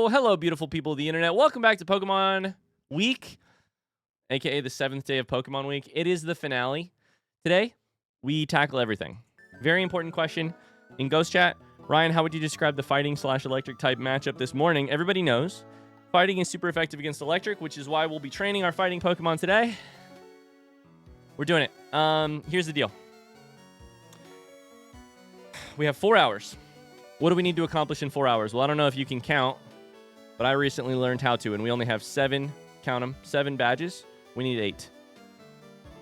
Hello, beautiful people of the internet. Welcome back to Pokemon Week, aka the 7th day of Pokemon Week. It is the finale. Today, we tackle everything. Very important question in Ghost Chat. Ryan, how would you describe the fighting/electric type matchup this morning? Everybody knows fighting is super effective against electric, which is why we'll be training our fighting Pokemon today. We're doing it. Here's the deal. We have 4 hours. What do we need to accomplish in 4 hours? Well, I don't know if you can count, but I recently learned how to, and we only have 7, count them, 7 badges. We need 8.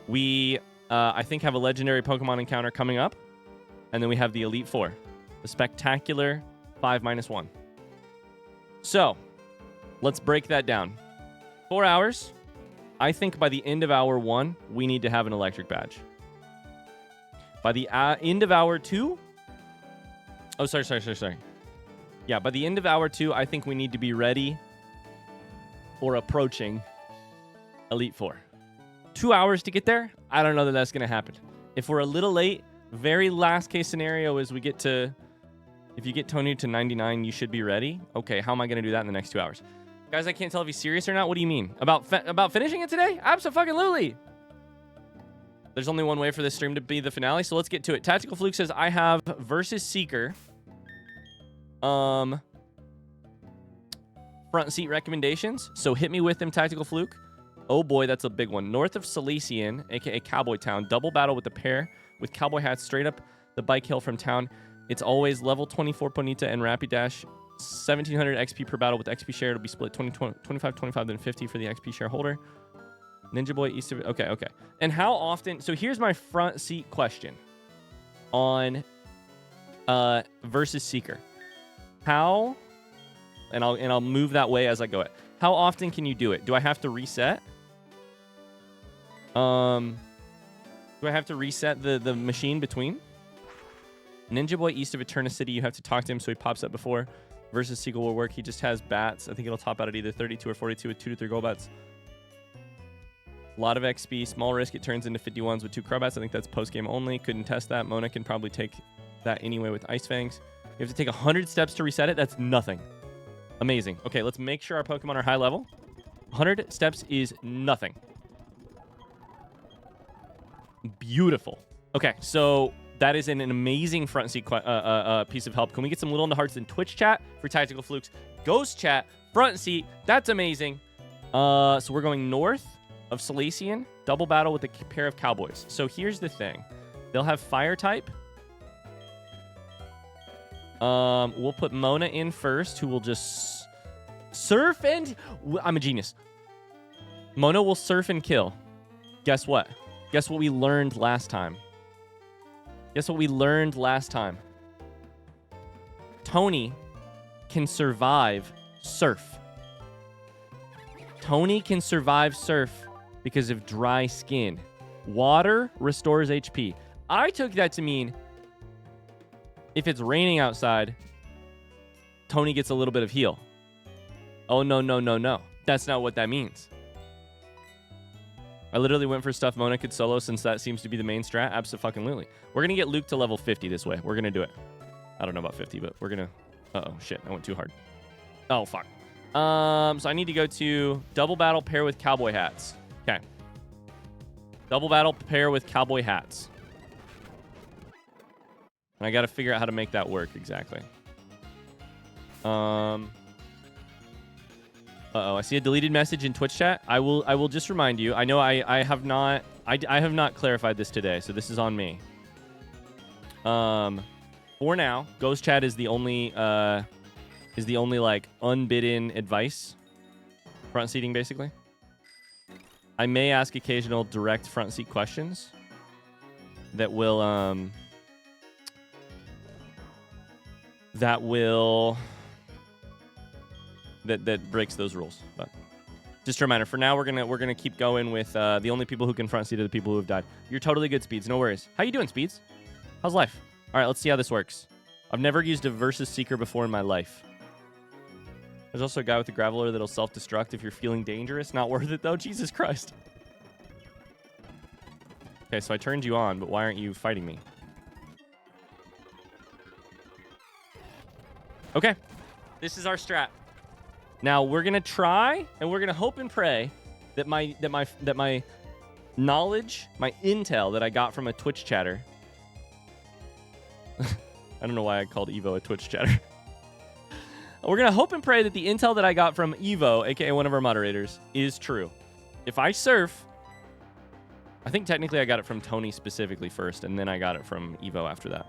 We, I think, have a legendary Pokemon encounter coming up, and then we have the Elite Four, the spectacular 5-1. So, let's break that down. 4 hours. I think by the end of hour 1, we need to have an electric badge. By the end of hour 2... Oh, sorry. Yeah, by the end of hour 2, I think we need to be ready or approaching Elite Four. 2 hours to get there? I don't know that that's going to happen. If we're a little late, very last case scenario is we get to... If you get Tony to 99, you should be ready. Okay, how am I going to do that in the next 2 hours? Guys, I can't tell if he's serious or not. What do you mean? About finishing it today? Abso-fucking-lutely. There's only one way for this stream to be the finale, so let's get to it. Tactical Fluke says, I have versus Seeker. Front seat recommendations. So hit me with them, Tactical Fluke. Oh boy, that's a big one. North of Silesian, aka Cowboy Town. Double battle with the pair with cowboy hats straight up the bike hill from town. It's always level 24 Ponyta and Rapidash. 1700 XP per battle with XP share. It'll be split 25, 25, then 50 for the XP shareholder. Ninja Boy East of... Okay. And how often... So here's my front seat question on versus Seeker. How... And I'll move that way as I go it. How often can you do it? Do I have to reset? Do I have to reset the machine between? Ninja Boy East of Eterna City, you have to talk to him so he pops up before. Versus Seagull will work. He just has bats. I think it'll top out at either 32 or 42 with 2 to 3 gold bats. A lot of XP. Small risk. It turns into 51s with 2 Crobats. I think that's post-game only. Couldn't test that. Mona can probably take that anyway with Ice Fangs. You have to take 100 steps to reset it. That's nothing. Amazing. Okay, let's make sure our Pokemon are high level. 100 steps is nothing. Beautiful. Okay, so that is an amazing front seat piece of help. Can we get some little in the hearts in Twitch chat for Tactical Flukes? Ghost chat, front seat. That's amazing. So we're going north of Silesian. Double battle with a pair of cowboys. So here's the thing. They'll have fire type. We'll put Mona in first, who will just surf and... I'm a genius. Mona will surf and kill. Guess what? Guess what we learned last time? Tony can survive surf. Tony can survive surf because of dry skin. Water restores HP. I took that to mean if it's raining outside, Tony gets a little bit of heal. Oh, no. That's not what that means. I literally went for stuff Mona could solo since that seems to be the main strat. Abso-fucking-lutely. We're going to get Luke to level 50 this way. We're going to do it. I don't know about 50, but we're going to... Uh-oh, shit. I went too hard. Oh, fuck. So I need to go to double battle pair with cowboy hats. Okay. Double battle pair with cowboy hats. And I got to figure out how to make that work exactly. Uh-oh, I see a deleted message in Twitch chat. I will just remind you. I know I have not clarified this today, so this is on me. For now, Ghost Chat is the only like unbidden advice. Front seating basically. I may ask occasional direct front seat questions that will that breaks those rules. But just a reminder, for now we're gonna keep going with the only people who can front seat are the people who have died. You're totally good, Speeds. No worries. How you doing, Speeds? How's life? All right, let's see how this works. I've never used a versus Seeker before in my life. There's also a guy with a Graveler that'll self-destruct if you're feeling dangerous. Not worth it though. Jesus Christ. Okay, so I turned you on, but why aren't you fighting me? Okay, this is our strat. Now we're gonna try and we're gonna hope and pray that my knowledge, my intel that I got from a Twitch chatter. I don't know why I called Evo a Twitch chatter. We're gonna hope and pray that the intel that I got from Evo, aka one of our moderators, is true. If I surf, I think technically I got it from Tony specifically first, and then I got it from Evo after that.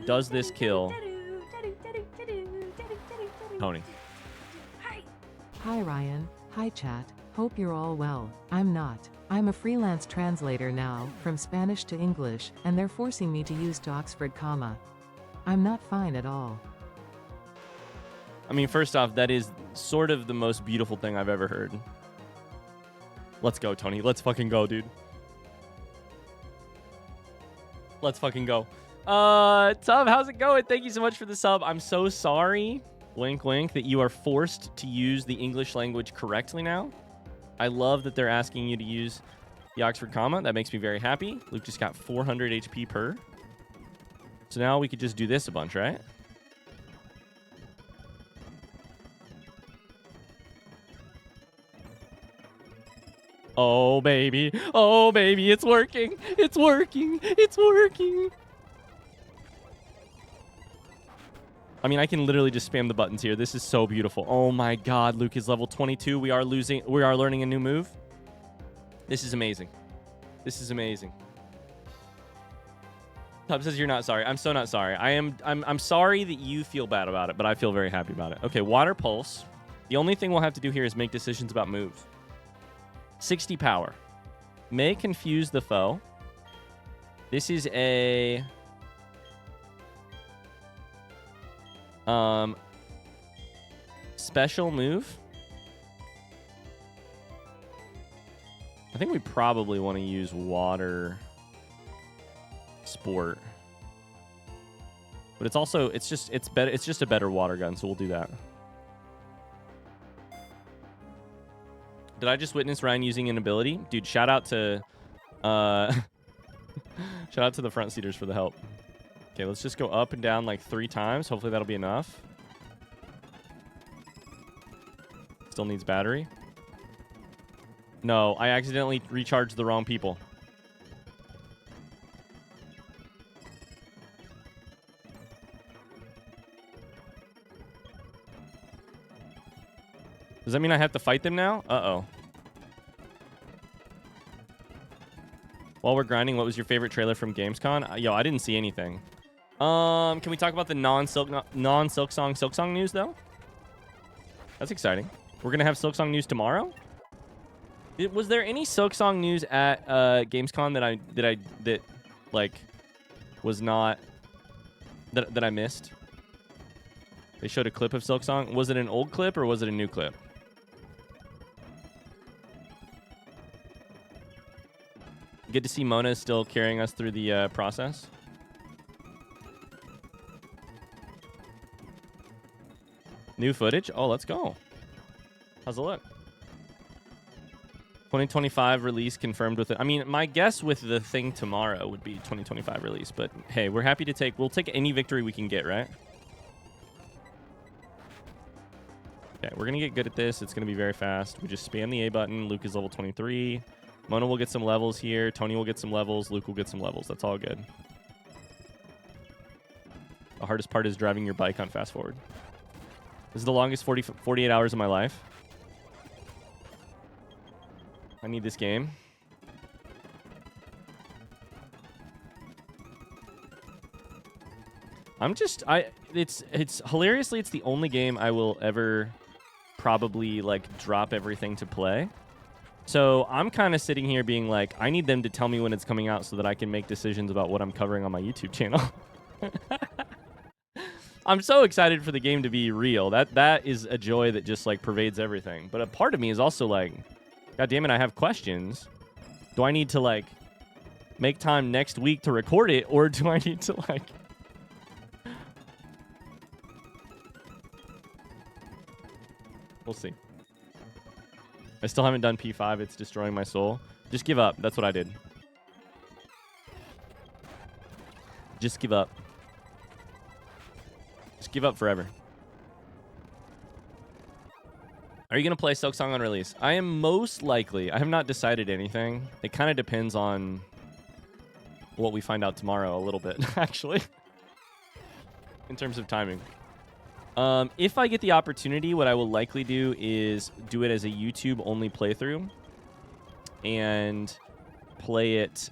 Does this kill Tony? Hi Ryan, hi chat, hope you're all well. I'm not. I'm a freelance translator now, from Spanish to English, and they're forcing me to use to Oxford comma. I'm not fine at all. I mean, first off, that is sort of the most beautiful thing I've ever heard. Let's go, Tony. Let's fucking go, dude. Let's fucking go. Tub, how's it going? Thank you so much for the sub. I'm so sorry, wink wink, that you are forced to use the English language correctly now. I love that they're asking you to use the Oxford comma. That makes me very happy. Luke just got 400 HP per. So now we could just do this a bunch, right? Oh, baby. Oh, baby. It's working. It's working. It's working. I mean, I can literally just spam the buttons here. This is so beautiful. Oh, my God. Luke is level 22. We are learning a new move. This is amazing. This is amazing. Tub says you're not sorry. I'm so not sorry. I'm sorry that you feel bad about it, but I feel very happy about it. Okay, Water Pulse. The only thing we'll have to do here is make decisions about moves. 60 power. May confuse the foe. This is a... special move. I think we probably want to use Water Sport. But it's also, it's just a better water gun, so we'll do that. Did I just witness Ryan using an ability? Dude, shout out to shout out to the front seaters for the help. Okay, let's just go up and down like 3 times. Hopefully that'll be enough. Still needs battery. No, I accidentally recharged the wrong people. Does that mean I have to fight them now? Uh-oh. While we're grinding, what was your favorite trailer from Gamescom? Yo, I didn't see anything. Can we talk about the non-Silksong news, though? That's exciting. We're going to have Silksong news tomorrow? Was there any Silksong news at Gamescom that was not... that I missed? They showed a clip of Silksong. Was it an old clip or was it a new clip? Good to see Mona is still carrying us through the process. New footage? Oh, let's go. How's it look? 2025 release confirmed with it. I mean, my guess with the thing tomorrow would be 2025 release, but hey, we're happy to we'll take any victory we can get, right? Okay, we're going to get good at this. It's going to be very fast. We just spam the A button. Luke is level 23. Mona will get some levels here. Tony will get some levels. Luke will get some levels. That's all good. The hardest part is driving your bike on fast forward. This is the longest 48 hours of my life. I need this game. It's hilariously, it's the only game I will ever probably like drop everything to play. So I'm kind of sitting here being like, I need them to tell me when it's coming out so that I can make decisions about what I'm covering on my YouTube channel. I'm so excited for the game to be real. That is a joy that just like pervades everything. But a part of me is also like, God damn it, I have questions. Do I need to like make time next week to record it, or do I need to like... We'll see. I still haven't done P5. It's destroying my soul. Just give up. That's what I did. Just give up. Just give up forever. Are you going to play Silksong on release? I am most likely. I have not decided anything. It kind of depends on what we find out tomorrow a little bit, actually, in terms of timing. If I get the opportunity, what I will likely do is do it as a YouTube-only playthrough and play it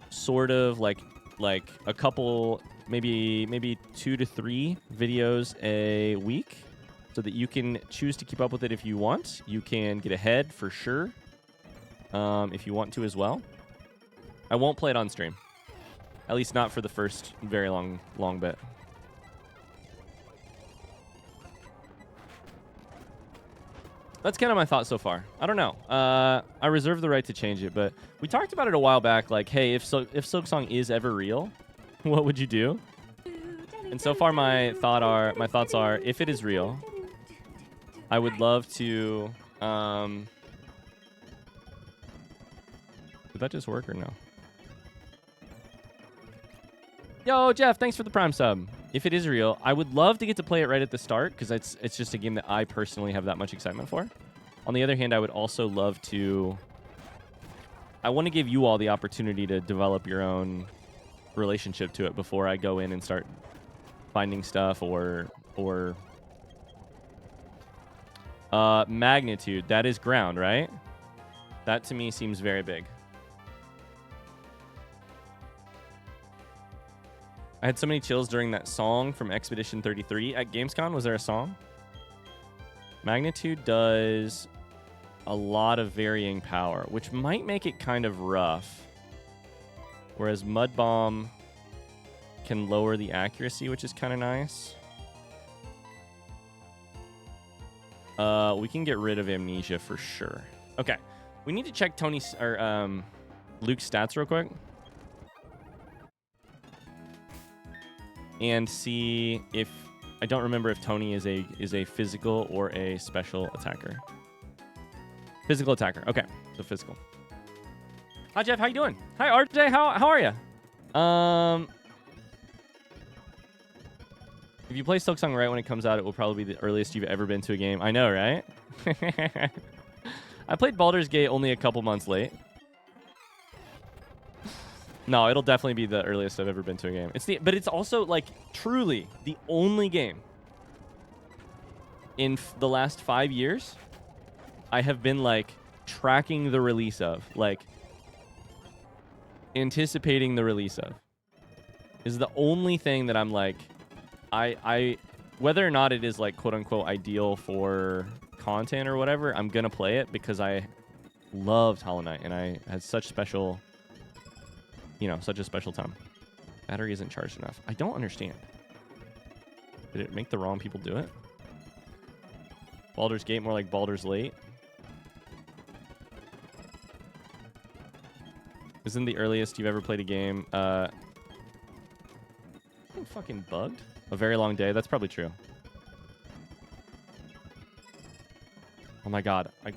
sort of like a couple, maybe 2 to 3 videos a week so that you can choose to keep up with it if you want. You can get ahead for sure if you want to as well. I won't play it on stream. At least not for the first very long bit. That's kind of my thought so far. I don't know. I reserve the right to change it, but we talked about it a while back. Like, hey, if Silksong is ever real, what would you do? And so far, my thoughts are, if it is real, I would love to. Did that just work or no? Yo, Jeff, thanks for the Prime sub. If it is real, I would love to get to play it right at the start because it's just a game that I personally have that much excitement for. On the other hand, I would also love to... I want to give you all the opportunity to develop your own relationship to it before I go in and start finding stuff or magnitude. That is ground, right? That to me seems very big. I had so many chills during that song from Expedition 33 at Gamescom. Was there a song? Magnitude does a lot of varying power, which might make it kind of rough. Whereas Mud Bomb can lower the accuracy, which is kind of nice. We can get rid of Amnesia for sure. Okay. We need to check Luke's stats real quick. And see if... I don't remember if Tony is a physical or a special attacker. Physical attacker. Okay, so physical. Hi, Jeff. How you doing? Hi, RJ. How are you? If you play Silksong right when it comes out, it will probably be the earliest you've ever been to a game. I know, right? I played Baldur's Gate only a couple months late. No, it'll definitely be the earliest I've ever been to a game. But it's also, like, truly the only game in the last 5 years I have been, like, tracking the release of. Like, anticipating the release of. Is the only thing that I'm, like, whether or not it is, like, quote-unquote ideal for content or whatever, I'm gonna play it because I loved Hollow Knight and I had such special... You know, such a special time. Battery isn't charged enough. I don't understand. Did it make the wrong people do it? Baldur's Gate, more like Baldur's Late. Isn't the earliest you've ever played a game, fucking bugged? A very long day? That's probably true. Oh my god. I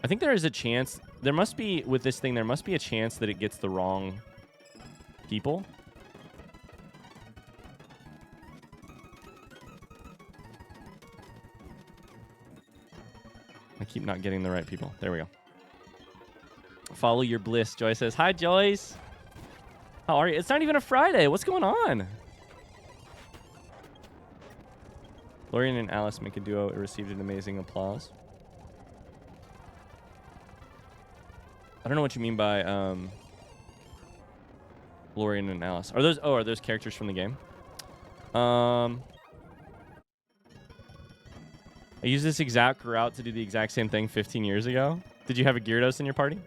think there is a chance... There must be, with this thing, there must be a chance that it gets the wrong people. I keep not getting the right people. There we go. Follow your bliss, Joyce says. Hi, Joyce. How are you? It's not even a Friday. What's going on? Lorian and Alice make a duo. It received an amazing applause. I don't know what you mean by Lorian and Alice. Are those characters from the game? I used this exact route to do the exact same thing 15 years ago. Did you have a Gyarados in your party?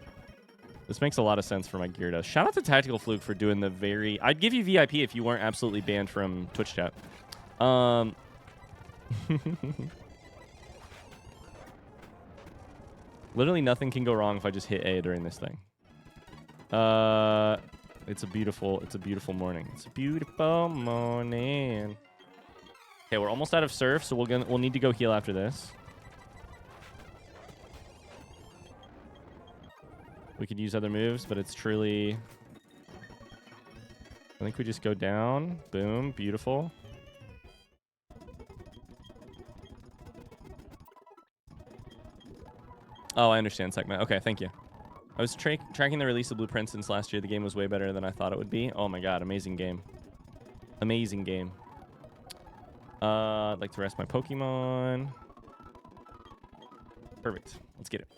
This makes a lot of sense for my Gyarados. Shout out to Tactical Fluke for doing the very... I'd give you VIP if you weren't absolutely banned from Twitch chat. Literally nothing can go wrong if I just hit A during this thing. It's a beautiful morning. It's a beautiful morning. Okay, we're almost out of surf, so we'll need to go heal after this. We could use other moves, but it's truly... I think we just go down. Boom. Beautiful. Oh, I understand, segment. Okay, thank you. I was tracking the release of Blueprint since last year. The game was way better than I thought it would be. Oh my god, amazing game. Amazing game. I'd like to rest my Pokemon. Perfect. Let's get it.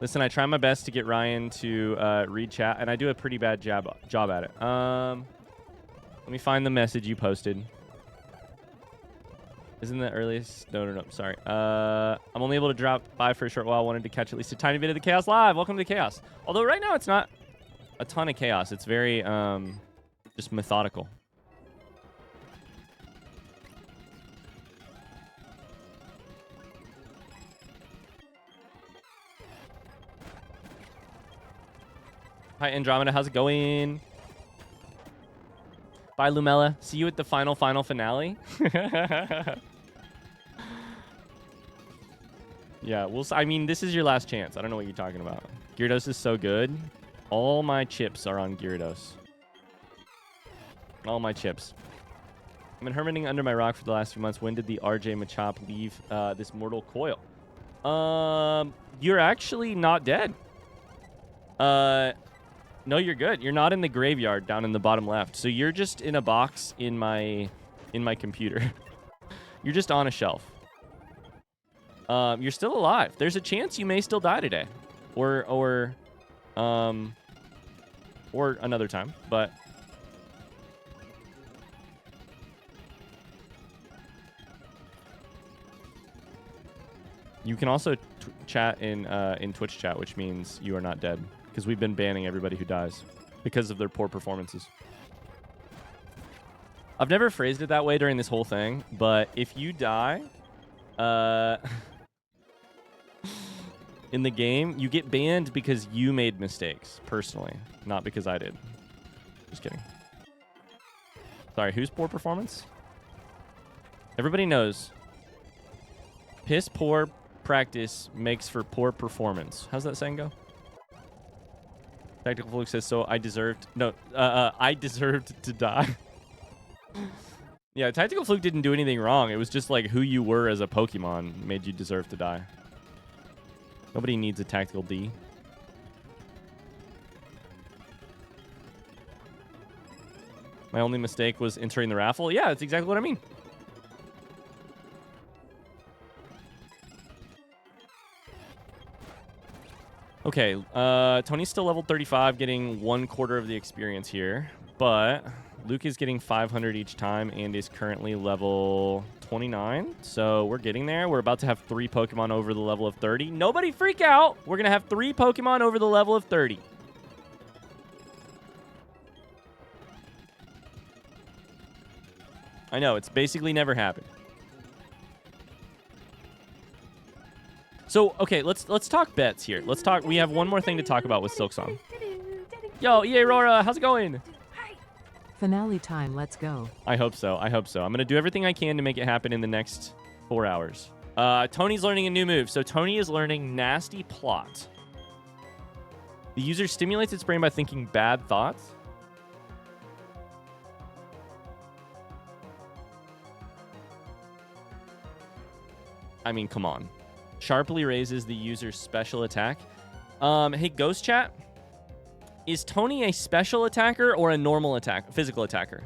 Listen, I try my best to get Ryan to read chat, and I do a pretty bad job at it. Let me find the message you posted. Isn't the earliest? No. Sorry. I'm only able to drop by for a short while. I wanted to catch at least a tiny bit of the Chaos live. Welcome to Chaos. Although right now it's not a ton of chaos. It's very just methodical. Hi, Andromeda. How's it going? Bye, Lumella. See you at the final finale. Yeah, I mean, this is your last chance. I don't know what you're talking about. Gyarados is so good. All my chips are on Gyarados. All my chips. I've been hermiting under my rock for the last few months. When did the RJ Machop leave this mortal coil? You're actually not dead. No, you're good. You're not in the graveyard down in the bottom left. So you're just in a box in my computer. You're just on a shelf. You're still alive. There's a chance you may still die today, or another time. But you can also chat in Twitch chat, which means you are not dead. Because we've been banning everybody who dies because of their poor performances. I've never phrased it that way during this whole thing, but if you die in the game, you get banned because you made mistakes, personally. Not because I did. Just kidding. Sorry, whose poor performance? Everybody knows. Piss poor practice makes for poor performance. How's that saying go? Tactical Fluke says, so I deserved... No, I deserved to die. Yeah, Tactical Fluke didn't do anything wrong. It was just like who you were as a Pokemon made you deserve to die. Nobody needs a Tactical D. My only mistake was entering the raffle. Yeah, that's exactly what I mean. Okay, Tony's still level 35, getting 1/4 of the experience here. But Luke is getting 500 each time and is currently level 29. So we're getting there. We're about to have 3 Pokemon over the level of 30. Nobody freak out! We're going to have 3 Pokemon over the level of 30. I know, it's basically never happened. So, okay, let's talk bets here. Let's talk. We have one more thing to talk about with Silksong. Yo, EA Aurora, how's it going? Finale time, let's go. I hope so. I hope so. I'm going to do everything I can to make it happen in the next 4 hours. Tony's learning a new move. So Tony is learning Nasty Plot. The user stimulates its brain by thinking bad thoughts. I mean, come on. Sharply raises the user's special attack. Hey, Ghost Chat. Is Tony a special attacker or a normal physical attacker?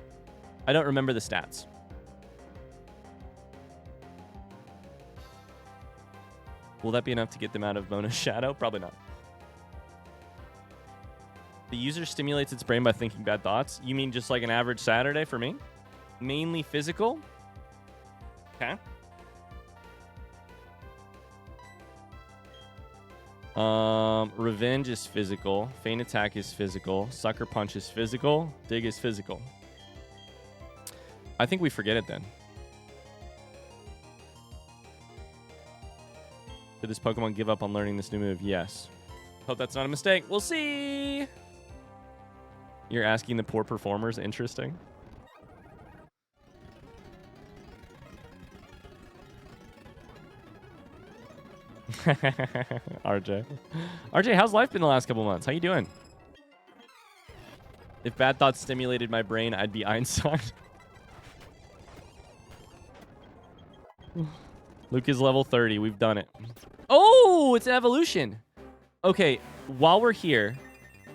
I don't remember the stats. Will that be enough to get them out of bonus shadow? Probably not. The user stimulates its brain by thinking bad thoughts. You mean just like an average Saturday for me? Mainly physical? Okay. Revenge is physical. Feint Attack is physical. Sucker Punch is physical. Dig is physical. I think we forget it then. Did this Pokemon give up on learning this new move? Yes. Hope that's not a mistake. We'll see. You're asking the poor performers. Interesting. RJ, how's life been the last couple months? How you doing? If bad thoughts stimulated my brain, I'd be Einstein. Luke is level 30. We've done it. Oh, it's an evolution. Okay, while we're here,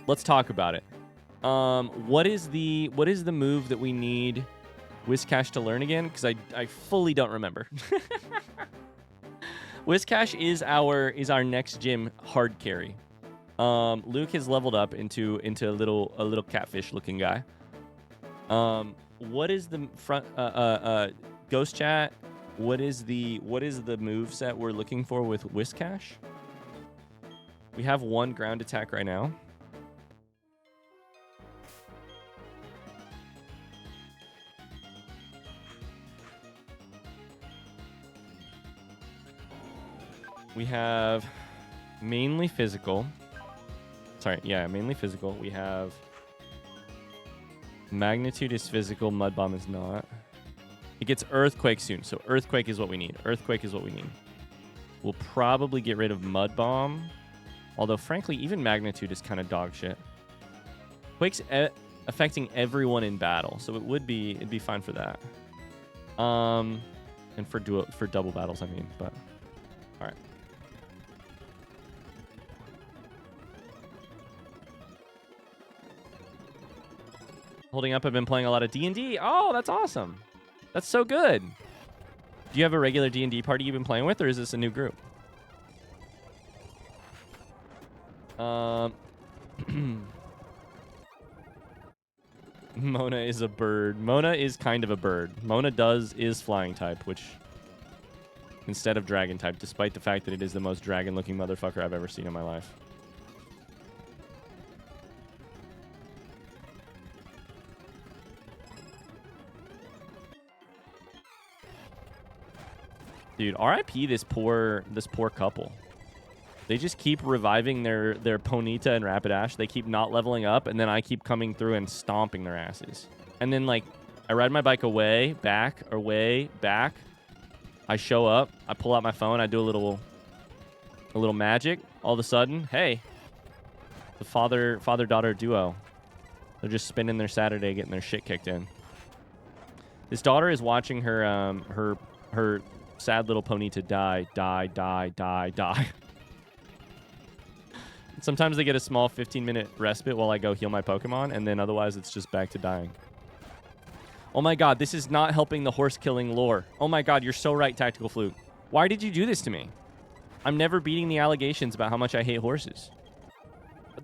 let's talk about it. What is the move that we need Whiscash to learn again? Because I fully don't remember. Whiscash is our next gym hard carry. Luke has leveled up into a little catfish looking guy. What is the front Ghost Chat? What is the move set we're looking for with Whiscash? We have one ground attack right now. We have mainly physical. Sorry, yeah, mainly physical. We have magnitude is physical, mud bomb is not. It gets earthquake soon, so earthquake is what we need. Earthquake is what we need. We'll probably get rid of mud bomb, although frankly, even magnitude is kind of dog shit. Quake's affecting everyone in battle, so it'd be fine for that. And for double battles, I mean, but all right. Holding up, I've been playing a lot of D&D. Oh, that's awesome. That's so good. Do you have a regular D&D party you've been playing with, or is this a new group? Mona is a bird. Mona is kind of a bird. Mona is flying type, which instead of dragon type, despite the fact that it is the most dragon-looking motherfucker I've ever seen in my life. Dude, RIP this poor couple. They just keep reviving their Ponyta and Rapidash. They keep not leveling up, and then I keep coming through and stomping their asses. And then, like, I ride my bike away, back. I show up, I pull out my phone, I do a little magic. All of a sudden, hey, the father-daughter duo. They're just spending their Saturday getting their shit kicked in. His daughter is watching her sad little Ponyta die. Sometimes they get a small 15-minute respite while I go heal my Pokemon, and then otherwise it's just back to dying. Oh my god, this is not helping the horse-killing lore. Oh my god, you're so right, Tactical Fluke. Why did you do this to me? I'm never beating the allegations about how much I hate horses.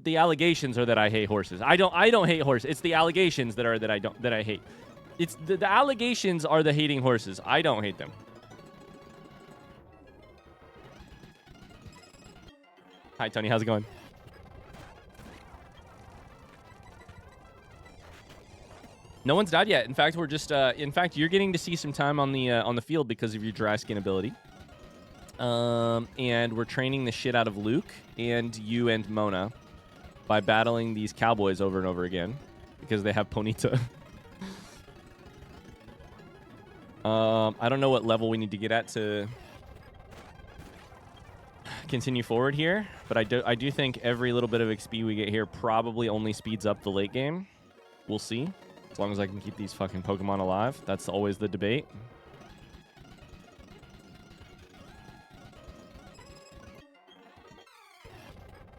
The allegations are that I hate horses. I don't hate horses. It's the allegations that I hate. It's the allegations are the hating horses. I don't hate them. Hi, Tony. How's it going? No one's died yet. In fact, we're just. In fact, you're getting to see some time on the field because of your dry skin ability. And we're training the shit out of Luke and you and Mona by battling these cowboys over and over again because they have Ponyta. I don't know what level we need to get at to continue forward here, but I do think every little bit of XP we get here probably only speeds up the late game. We'll see. As long as I can keep these fucking Pokemon alive. That's always the debate.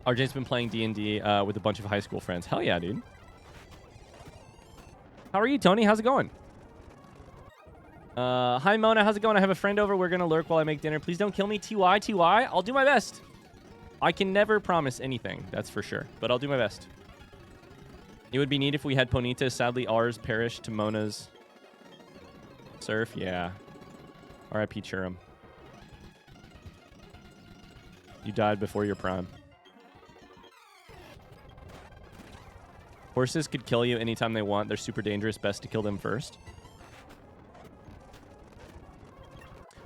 RJ's been playing D&D with a bunch of high school friends. Hell yeah, dude. How are you, Tony? How's it going? Hi, Mona. How's it going? I have a friend over. We're going to lurk while I make dinner. Please don't kill me. TY. I'll do my best. I can never promise anything. That's for sure. But I'll do my best. It would be neat if we had Ponyta. Sadly, ours perished to Mona's surf. Yeah. R.I.P. Churum. You died before your prime. Horses could kill you anytime they want. They're super dangerous. Best to kill them first.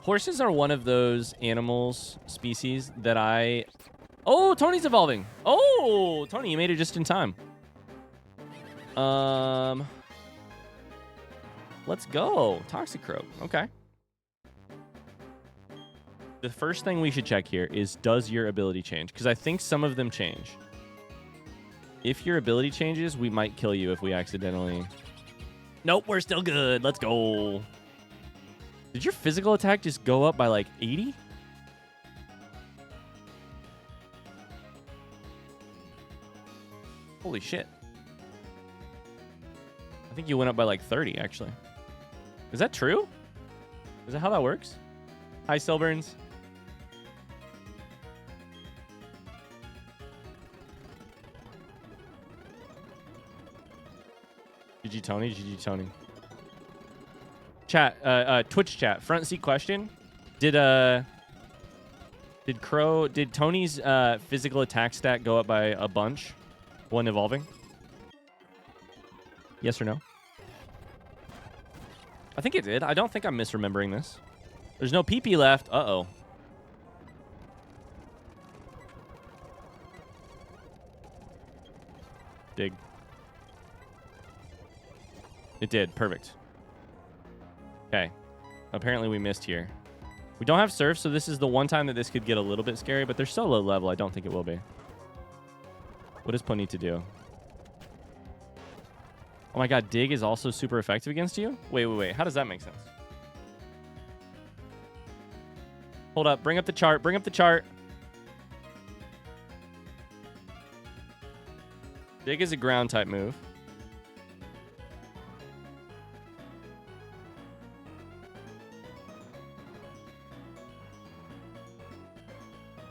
Horses are one of those animals, species, that I... Oh, Tony's evolving. Oh, Tony, you made it just in time. Let's go. Toxicroak. Okay. The first thing we should check here is, does your ability change? Because I think some of them change. If your ability changes, we might kill you if we accidentally... Nope, we're still good. Let's go. Did your physical attack just go up by like 80? Holy shit. I think you went up by like 30, actually. Is that true? Is that how that works? Hi, Silburns. GG Tony, GG Tony. Chat, Twitch chat, front seat question. Did Tony's physical attack stat go up by a bunch when evolving? Yes or no? I think it did. I don't think I'm misremembering this. There's no PP left. Uh-oh. Dig. It did. Perfect. Okay. Apparently we missed here. We don't have Surf, so this is the one time that this could get a little bit scary, but they're so low level, I don't think it will be. What does Pony to do? Oh my god, Dig is also super effective against you? Wait. How does that make sense? Hold up. Bring up the chart. Bring up the chart. Dig is a ground type move.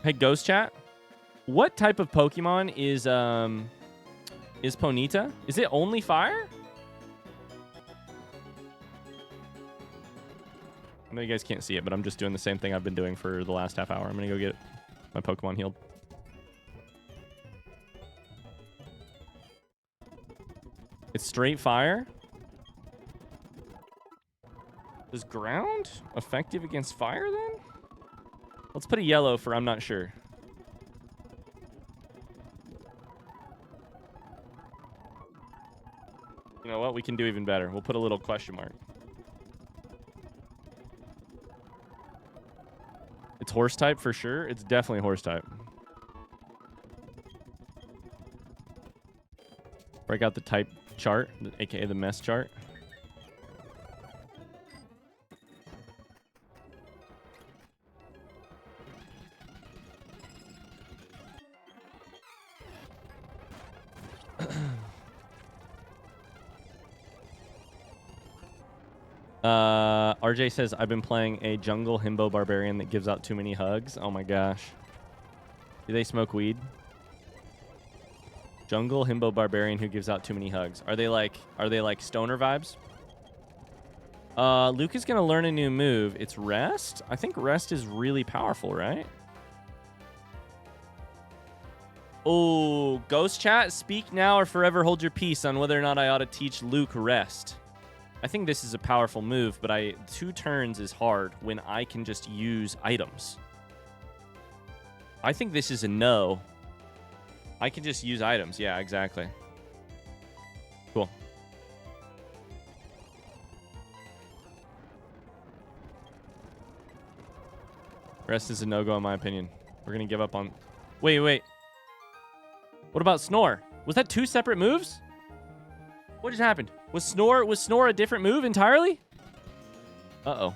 Hey, Ghost Chat. What type of Pokemon is Ponyta? Is it only fire? I know you guys can't see it, but I'm just doing the same thing I've been doing for the last half hour. I'm going to go get my Pokemon healed. It's straight fire? Is ground effective against fire then? Let's put a yellow for I'm not sure. You know what? We can do even better. We'll put a little question mark. It's horse type for sure. It's definitely horse type. Break out the type chart, aka the mess chart. RJ says, I've been playing a jungle himbo barbarian that gives out too many hugs. Oh my gosh. Do they smoke weed? Jungle himbo barbarian who gives out too many hugs. Are they like stoner vibes? Luke is gonna learn a new move. It's rest? I think rest is really powerful, right? Oh, Ghost Chat, speak now or forever hold your peace on whether or not I ought to teach Luke rest. I think this is a powerful move, but 2 turns is hard when I can just use items. I think this is a no. I can just use items. Yeah, exactly. Cool. Rest is a no-go in my opinion. We're going to give up on... Wait. What about Snore? Was that 2 separate moves? What just happened? Was Snore a different move entirely? Uh-oh.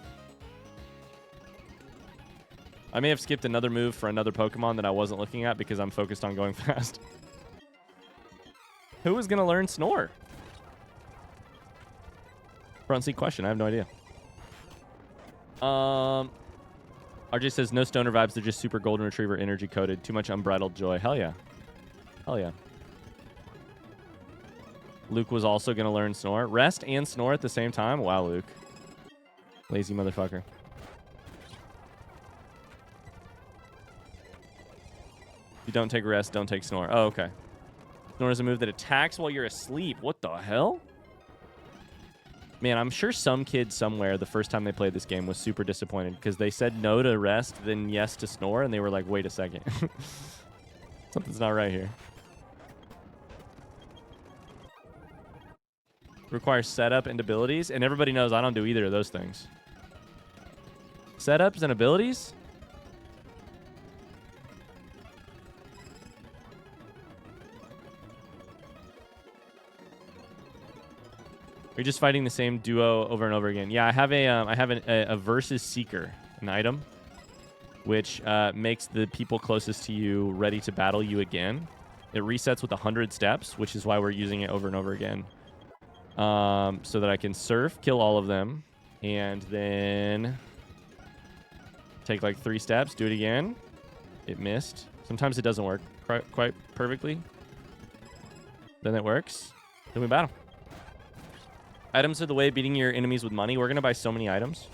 I may have skipped another move for another Pokemon that I wasn't looking at because I'm focused on going fast. Who was going to learn Snore? Front seat question. I have no idea. RJ says, no stoner vibes. They're just super golden retriever energy coded. Too much unbridled joy. Hell yeah. Hell yeah. Luke was also going to learn Snore. Rest and Snore at the same time? Wow, Luke. Lazy motherfucker. You don't take rest, don't take Snore. Oh, okay. Snore is a move that attacks while you're asleep. What the hell? Man, I'm sure some kid somewhere the first time they played this game was super disappointed because they said no to rest, then yes to Snore, and they were like, wait a second. Something's not right here. Requires setup and abilities, and everybody knows I don't do either of those things. Setups and abilities? You're just fighting the same duo over and over again. Yeah, I have a versus seeker, an item, which makes the people closest to you ready to battle you again. It resets with 100 steps, which is why we're using it over and over again. So that I can surf, kill all of them, and then take like 3 steps, do it again. It missed. Sometimes it doesn't work quite perfectly. Then it works. Then we battle. Items are the way of beating your enemies with money. We're going to buy so many items.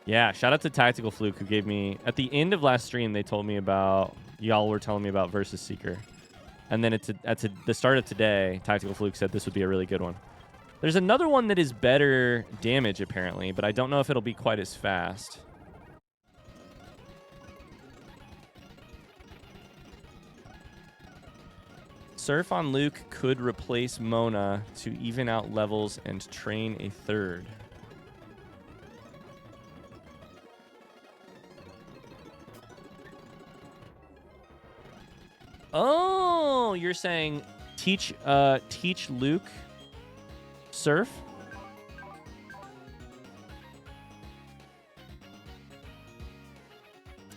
Yeah, shout out to Tactical Fluke who gave me... At the end of last stream, they told me about... Y'all were telling me about Versus Seeker. And then at the start of today, Tactical Fluke said this would be a really good one. There's another one that is better damage, apparently, but I don't know if it'll be quite as fast. Surf on Luke could replace Mona to even out levels and train a third. Oh, you're saying teach Luke surf?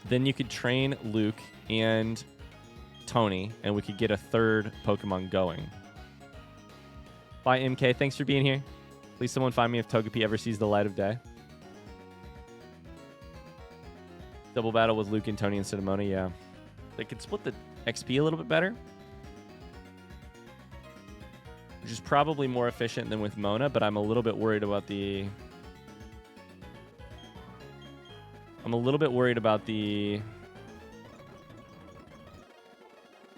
Then you could train Luke and Tony, and we could get a third Pokemon going. Bye, MK. Thanks for being here. Please someone find me if Togepi ever sees the light of day. Double battle with Luke and Tony instead of Mona, yeah. They could split the XP a little bit better, which is probably more efficient than with Mona, but I'm a little bit worried about the...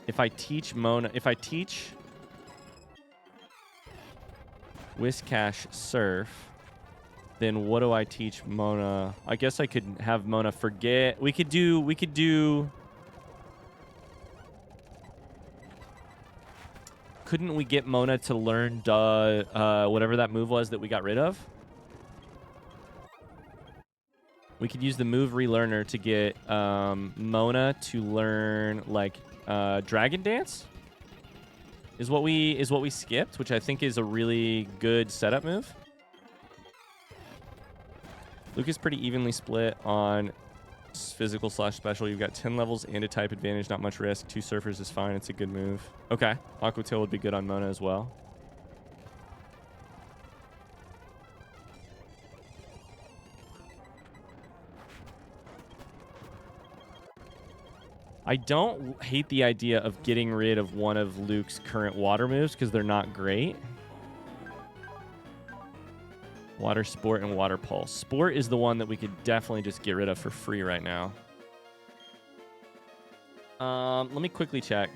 If I teach Mona... If I teach Whiscash Surf, then what do I teach Mona? I guess I could have Mona forget... We could do... Couldn't we get Mona to learn whatever that move was that we got rid of? We could use the move relearner to get Mona to learn like Dragon Dance. Is what we skipped, which I think is a really good setup move. Luke is pretty evenly split on physical / special. You've got 10 levels and a type advantage, not much risk. 2 surfers is fine. It's a good move. Okay. Aqua Tail would be good on Mona as well. I don't hate the idea of getting rid of one of Luke's current water moves because they're not great. Water Sport and Water Pulse. Sport is the one that we could definitely just get rid of for free right now. Let me quickly check.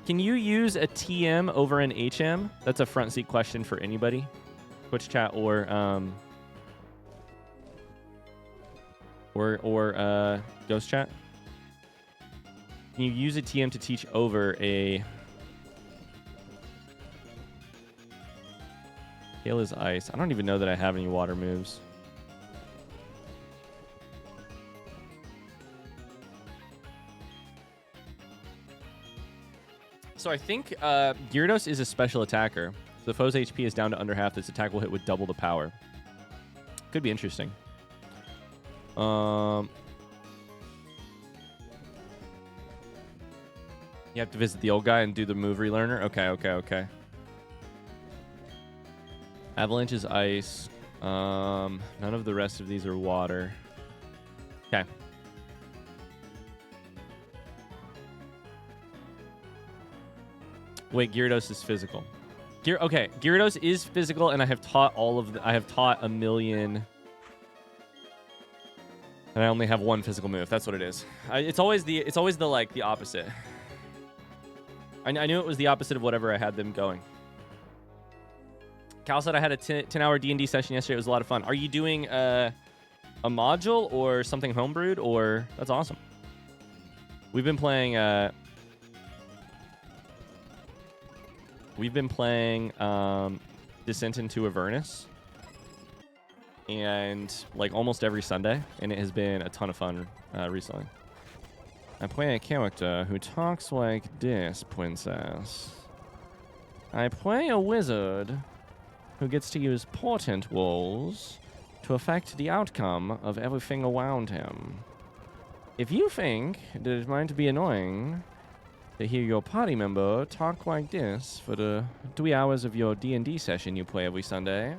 Can you use a TM over an HM? That's a front seat question for anybody. Twitch chat or Ghost chat. Can you use a TM to teach over a... Hail is ice. I don't even know that I have any water moves. So I think Gyarados is a special attacker. So the foe's HP is down to under half. This attack will hit with double the power. Could be interesting. You have to visit the old guy and do the move relearner? Okay. Avalanche is ice. None of the rest of these are water. Okay. Wait, Gyarados is physical. Okay, Gyarados is physical, and I have taught I have taught a million. And I only have one physical move. That's what it is. It's always the opposite. I knew it was the opposite of whatever I had them going. Cal said I had a 10-hour D&D session yesterday. It was a lot of fun. Are you doing a module or something homebrewed? Or that's awesome. We've been playing Descent into Avernus, and like almost every Sunday, and it has been a ton of fun recently. I play a character who talks like this, princess. I play a wizard who gets to use portent walls to affect the outcome of everything around him. If you think that it might be annoying to hear your party member talk like this for the 3 hours of your D&D session you play every Sunday,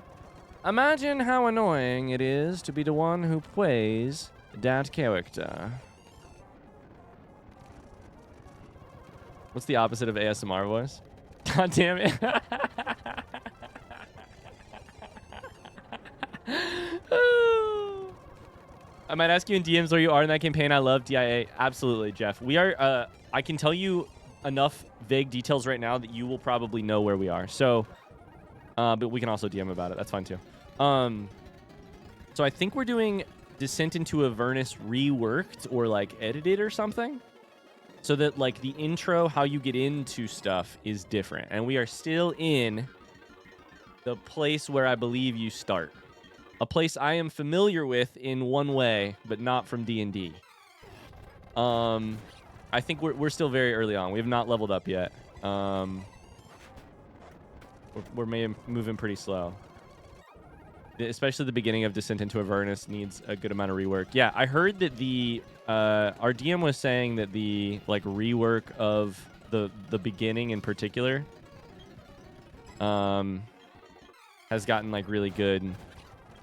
imagine how annoying it is to be the one who plays that character. What's the opposite of ASMR voice? God damn it. I might ask you in DMs where you are in that campaign. I love DIA. Absolutely, Jeff. We are, I can tell you enough vague details right now that you will probably know where we are. So, but we can also DM about it. That's fine too. So I think we're doing Descent into Avernus reworked or like edited or something. So that like the intro, how you get into stuff is different. And we are still in the place where I believe you start. A place I am familiar with in one way, but not from D&D. I think we're still very early on. We have not leveled up yet. We're moving pretty slow. Especially the beginning of Descent into Avernus needs a good amount of rework. Yeah, I heard that the our DM was saying that the like rework of the beginning in particular has gotten like really good.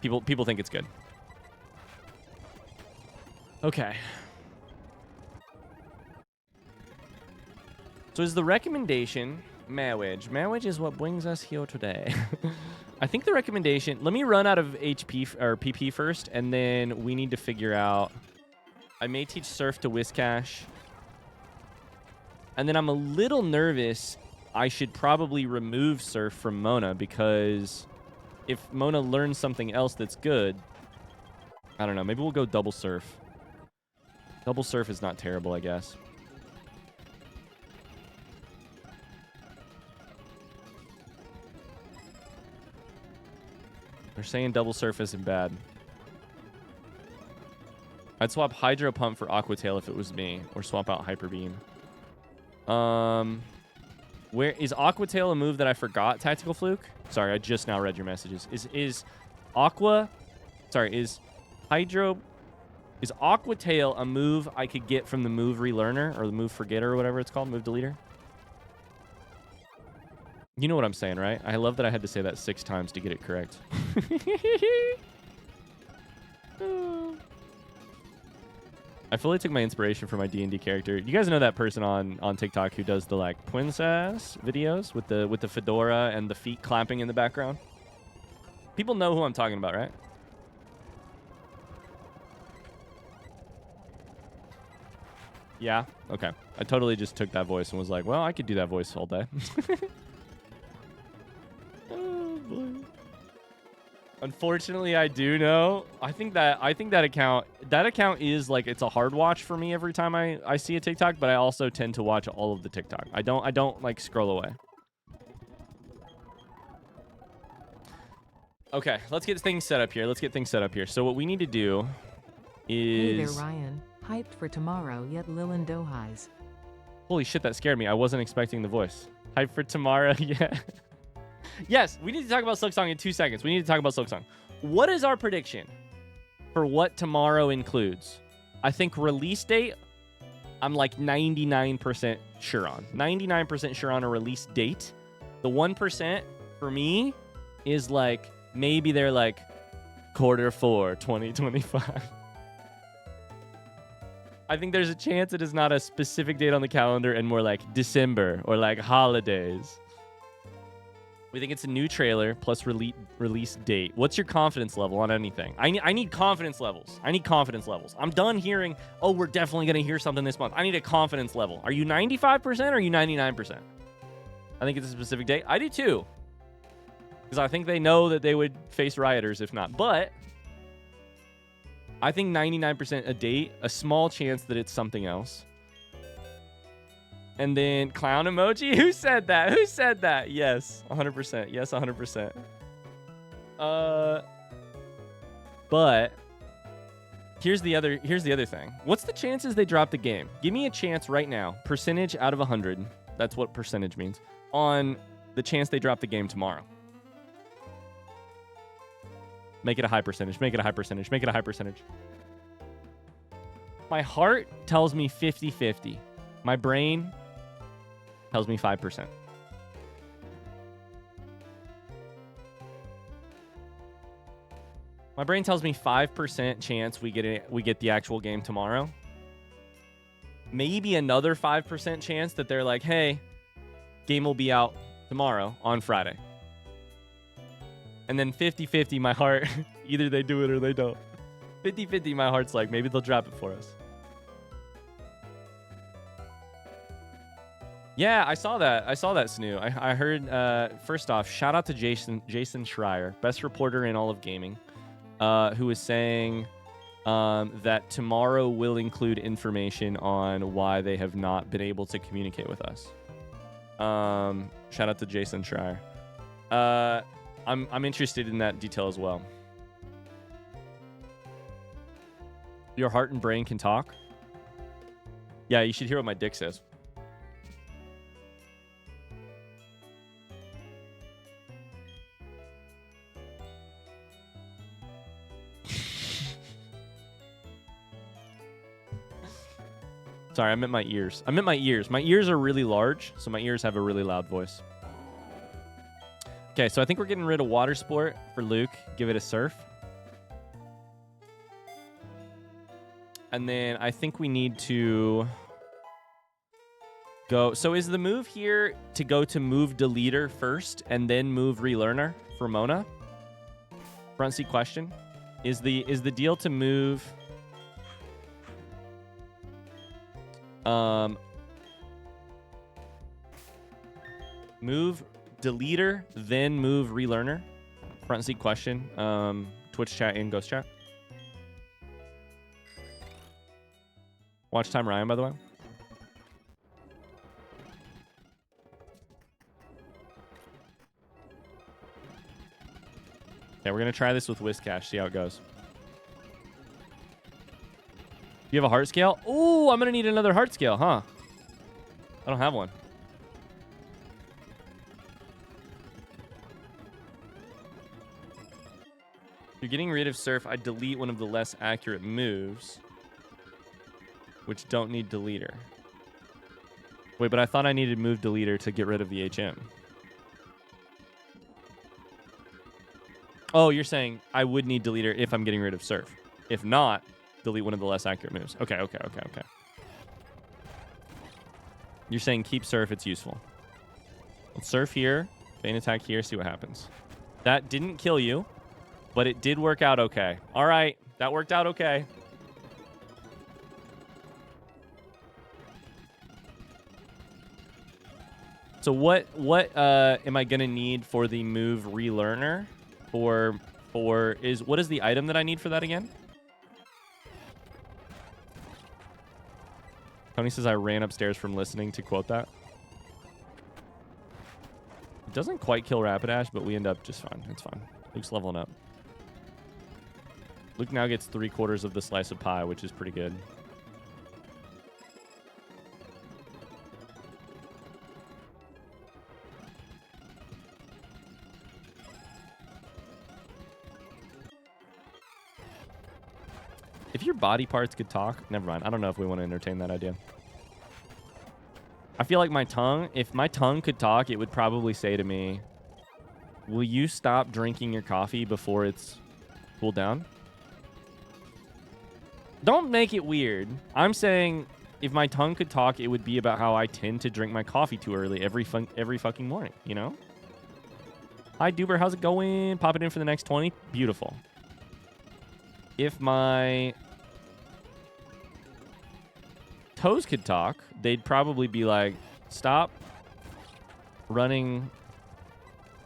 People think it's good. Okay. So is the recommendation marriage? Marriage is what brings us here today. I think the recommendation... Let me run out of HP or PP first, and then we need to figure out... I may teach Surf to Whiscash. And then I'm a little nervous. I should probably remove Surf from Mona, because if Mona learns something else that's good... I don't know. Maybe we'll go double Surf. Double Surf is not terrible, I guess. They're saying double Surf isn't bad. I'd swap Hydro Pump for Aqua Tail if it was me, or swap out Hyper Beam. Where is Aqua Tail a move that I forgot? Tactical Fluke? Sorry, I just now read your messages. Is Aqua Tail a move I could get from the move relearner or the move forgetter or whatever it's called, move deleter? You know what I'm saying, right? I love that I had to say that 6 times to get it correct. I fully took my inspiration from my D&D character. You guys know that person on TikTok who does the like princess videos with the fedora and the feet clapping in the background? People know who I'm talking about, right? Yeah? Okay. I totally just took that voice and was like, well, I could do that voice all day. Oh, boy. Unfortunately, I do know. I think that account is like, it's a hard watch for me every time I see a TikTok, but I also tend to watch all of the TikTok. I don't like scroll away. Okay, let's get things set up here. So what we need to do is... Hey there, Ryan. Hyped for tomorrow, yet Lilin Dohais. Holy shit, that scared me. I wasn't expecting the voice. Hyped for tomorrow, yeah. Yes, we need to talk about Silksong in 2 seconds. We need to talk about Silksong. What is our prediction for what tomorrow includes? I think release date, I'm like 99% sure on. 99% sure on a release date. The 1% for me is like, maybe they're like Q4 2025. I think there's a chance it is not a specific date on the calendar and more like December or like holidays. We think it's a new trailer plus release date. What's your confidence level on anything? I need confidence levels. I'm done hearing, oh, we're definitely going to hear something this month. I need a confidence level. Are you 95% or are you 99%? I think it's a specific date. I do too. Because I think they know that they would face rioters if not. But I think 99% a date, a small chance that it's something else. And then clown emoji. Who said that? Yes, 100%. Yes, 100%. But here's the other thing. What's the chances they drop the game? Give me a chance right now. Percentage out of 100. That's what percentage means. On the chance they drop the game tomorrow. Make it a high percentage. Make it a high percentage. Make it a high percentage. My heart tells me 50-50. My brain tells me 5%. My brain tells me 5% chance we get the actual game tomorrow. Maybe another 5% chance that they're like, hey, game will be out tomorrow on Friday. And then 50-50, my heart, either they do it or they don't. 50-50, my heart's like, maybe they'll drop it for us. Yeah, I saw that, Snoo. I heard, first off, shout out to Jason Schreier, best reporter in all of gaming, who was saying that tomorrow will include information on why they have not been able to communicate with us. Shout out to Jason Schreier. I'm interested in that detail as well. Your heart and brain can talk? Yeah, you should hear what my dick says. Sorry, I meant my ears. My ears are really large, so my ears have a really loud voice. Okay, so I think we're getting rid of water sport for Luke. Give it a surf. And then I think we need to go. So is the move here to go to move deleter first and then move relearner for Mona? Front seat question. Is the deal to move move deleter, then move relearner? Front seat question. Twitch chat and Ghost chat. Watch time Ryan, by the way. Okay, we're gonna try this with Whiscash, see how it goes. You have a heart scale? Ooh, I'm gonna need another heart scale, huh? I don't have one. If you're getting rid of Surf, I delete one of the less accurate moves, which don't need deleter. Wait, but I thought I needed move deleter to get rid of the HM. Oh, you're saying I would need deleter if I'm getting rid of Surf. If not, delete one of the less accurate moves. Okay. You're saying keep Surf, it's useful. Let's Surf here, feint attack here, see what happens. That didn't kill you, but it did work out okay. All right, that worked out okay. So what am I gonna need for the move relearner? What is the item that I need for that again? Tony says I ran upstairs from listening to quote that. It doesn't quite kill Rapidash, but we end up just fine. It's fine. Luke's leveling up. Luke now gets 3/4 of the slice of pie, which is pretty good. If your body parts could talk, never mind. I don't know if we want to entertain that idea. I feel like my tongue, if my tongue could talk, it would probably say to me, will you stop drinking your coffee before it's cooled down? Don't make it weird. I'm saying if my tongue could talk, it would be about how I tend to drink my coffee too early every fucking morning, you know? Hi, Duber. How's it going? Pop it in for the next 20. Beautiful. If my toes could talk, they'd probably be like, stop running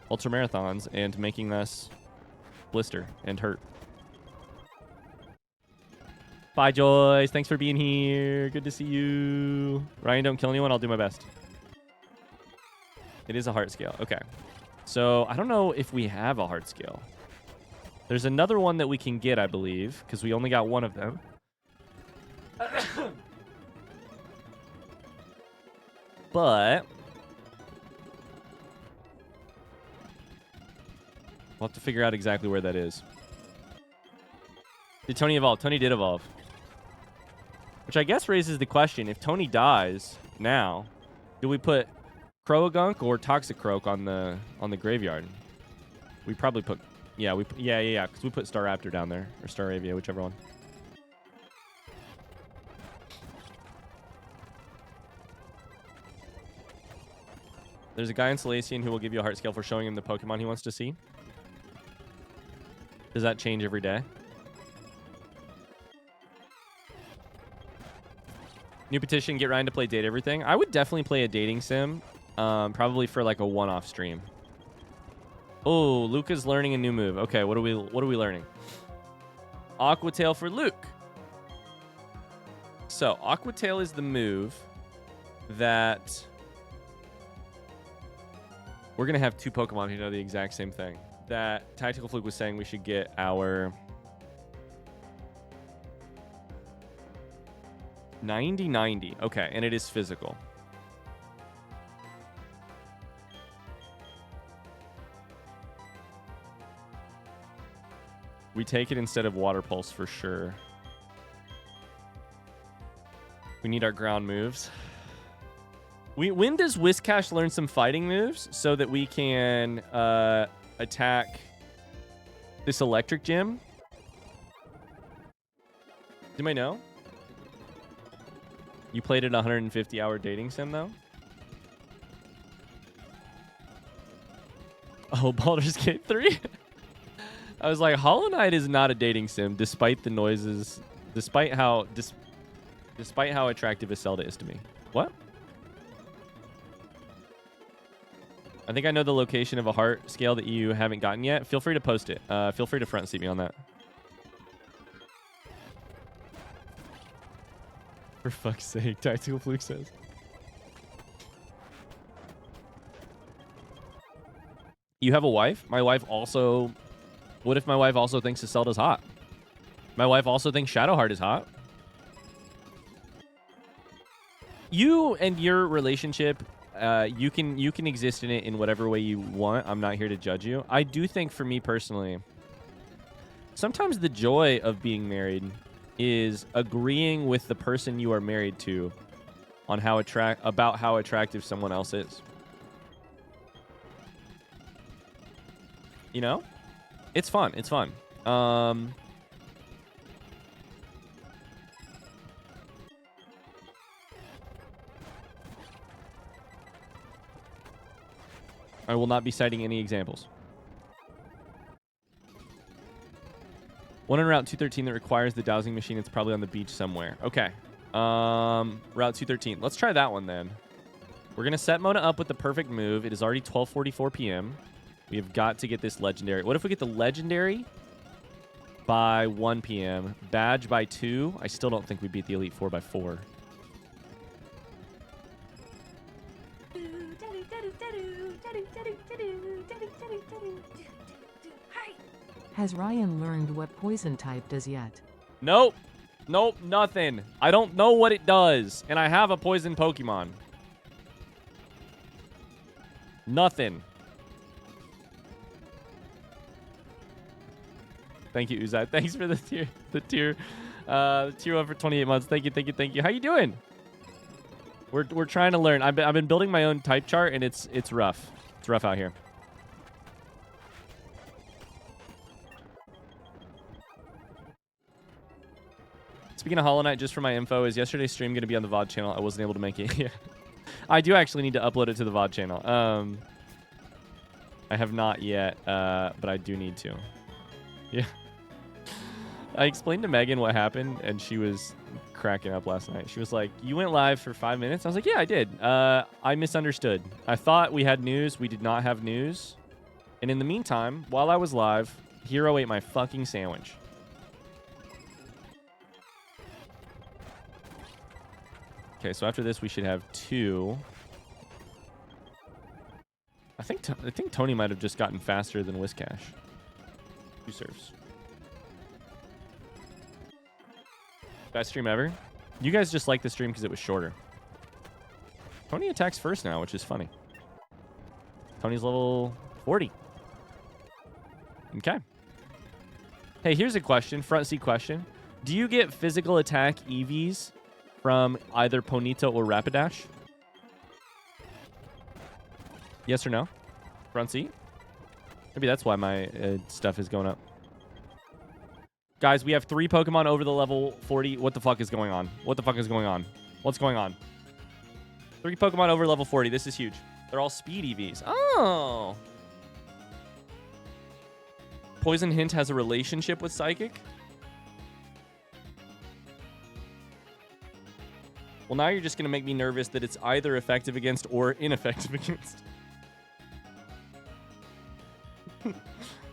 ultra marathons and making us blister and hurt. Bye, Joyce. Thanks for being here. Good to see you. Ryan, don't kill anyone. I'll do my best. It is a heart scale. Okay. So I don't know if we have a heart scale. There's another one that we can get, I believe, because we only got one of them. But we'll have to figure out exactly where that is. Did Tony evolve? Tony did evolve. Which I guess raises the question, if Tony dies now, do we put Croagunk or Toxicroak on the graveyard? We probably put yeah, because we put Staraptor down there, or Staravia, whichever one. There's a guy in Salacian who will give you a heart scale for showing him the Pokemon he wants to see. Does that change every day? New petition, get Ryan to play Date Everything. I would definitely play a dating sim, probably for like a one-off stream. Oh, Luca's learning a new move. Okay, what are we learning? Aqua Tail for Luke. So, Aqua Tail is the move that we're going to have two Pokemon who know the exact same thing. That Tactical Fluke was saying we should get our 90-90. Okay, and it is physical. We take it instead of Water Pulse for sure. We need our ground moves. When does Whiscash learn some fighting moves so that we can attack this electric gym? Does anybody know? You played it 150-hour dating sim, though? Oh, Baldur's Gate 3? I was like, Hollow Knight is not a dating sim, despite the noises, despite how attractive a Zelda is to me. What? I think I know the location of a heart scale that you haven't gotten yet. Feel free to post it. Feel free to front seat me on that. For fuck's sake, Tactical Fluke says. You have a wife? My wife also... What if my wife also thinks Zelda's hot? My wife also thinks Shadowheart is hot. You and your relationship, you can exist in it in whatever way you want. I'm not here to judge you. I do think for me personally, sometimes the joy of being married is agreeing with the person you are married to on how attractive someone else is. You know? It's fun. It's fun. I will not be citing any examples. One on Route 213 that requires the dowsing machine. It's probably on the beach somewhere. Okay. Route 213. Let's try that one then. We're going to set Mona up with the perfect move. It is already 12:44 p.m. We have got to get this legendary. What if we get the legendary by 1 p.m., badge by 2? I still don't think we beat the Elite Four by 4. Has Ryan learned what poison type does yet? Nope. Nope, nothing. I don't know what it does, and I have a poison Pokemon. Nothing. Thank you, Uzai. Thanks for the tier 1 for 28 months. Thank you. How you doing? We're trying to learn. I've been building my own type chart, and it's rough. It's rough out here. Speaking of Hollow Knight, just for my info, is yesterday's stream going to be on the VOD channel? I wasn't able to make it. Yeah. I do actually need to upload it to the VOD channel. I have not yet, but I do need to. Yeah. I explained to Megan what happened, and she was cracking up last night. She was like, you went live for 5 minutes? I was like, yeah, I did. I misunderstood. I thought we had news. We did not have news. And in the meantime, while I was live, Hero ate my fucking sandwich. Okay, so after this, we should have 2. I think Tony might have just gotten faster than Whiscash. 2 serves. Best stream ever. You guys just like the stream because it was shorter. Tony attacks first now, which is funny. Tony's level 40. Okay. Hey, here's a question. Front seat question. Do you get physical attack EVs from either Ponyta or Rapidash? Yes or no? Front seat? Maybe that's why my stuff is going up. Guys, we have 3 Pokemon over the level 40. What the fuck is going on? What the fuck is going on? What's going on? 3 Pokemon over level 40. This is huge. They're all speed EVs. Oh. Poison Hint has a relationship with Psychic? Well, now you're just going to make me nervous that it's either effective against or ineffective against.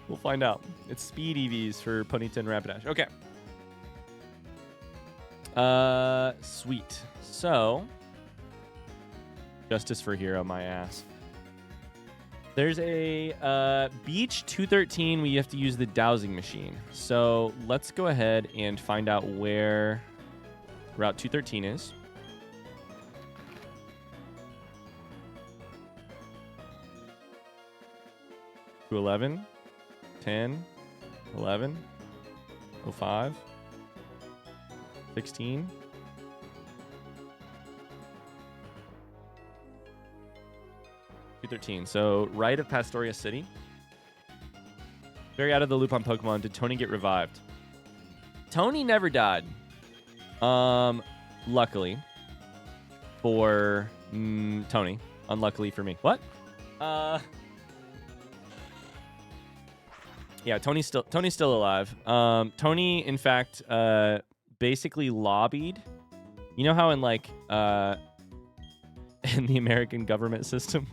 We'll find out. It's speed EVs for Ponyta and Rapidash. Okay. Sweet. So, justice for Hero, my ass. There's a Beach 213 where you have to use the dowsing machine. So let's go ahead and find out where Route 213 is. To 11, 10, 11, 05, 16. So right of Pastoria City. Very out of the loop on Pokemon. Did Tony get revived? Tony never died. Luckily for Tony. Unluckily for me. What? Yeah, Tony's still alive. Tony, in fact, basically lobbied. You know how in like in the American government system,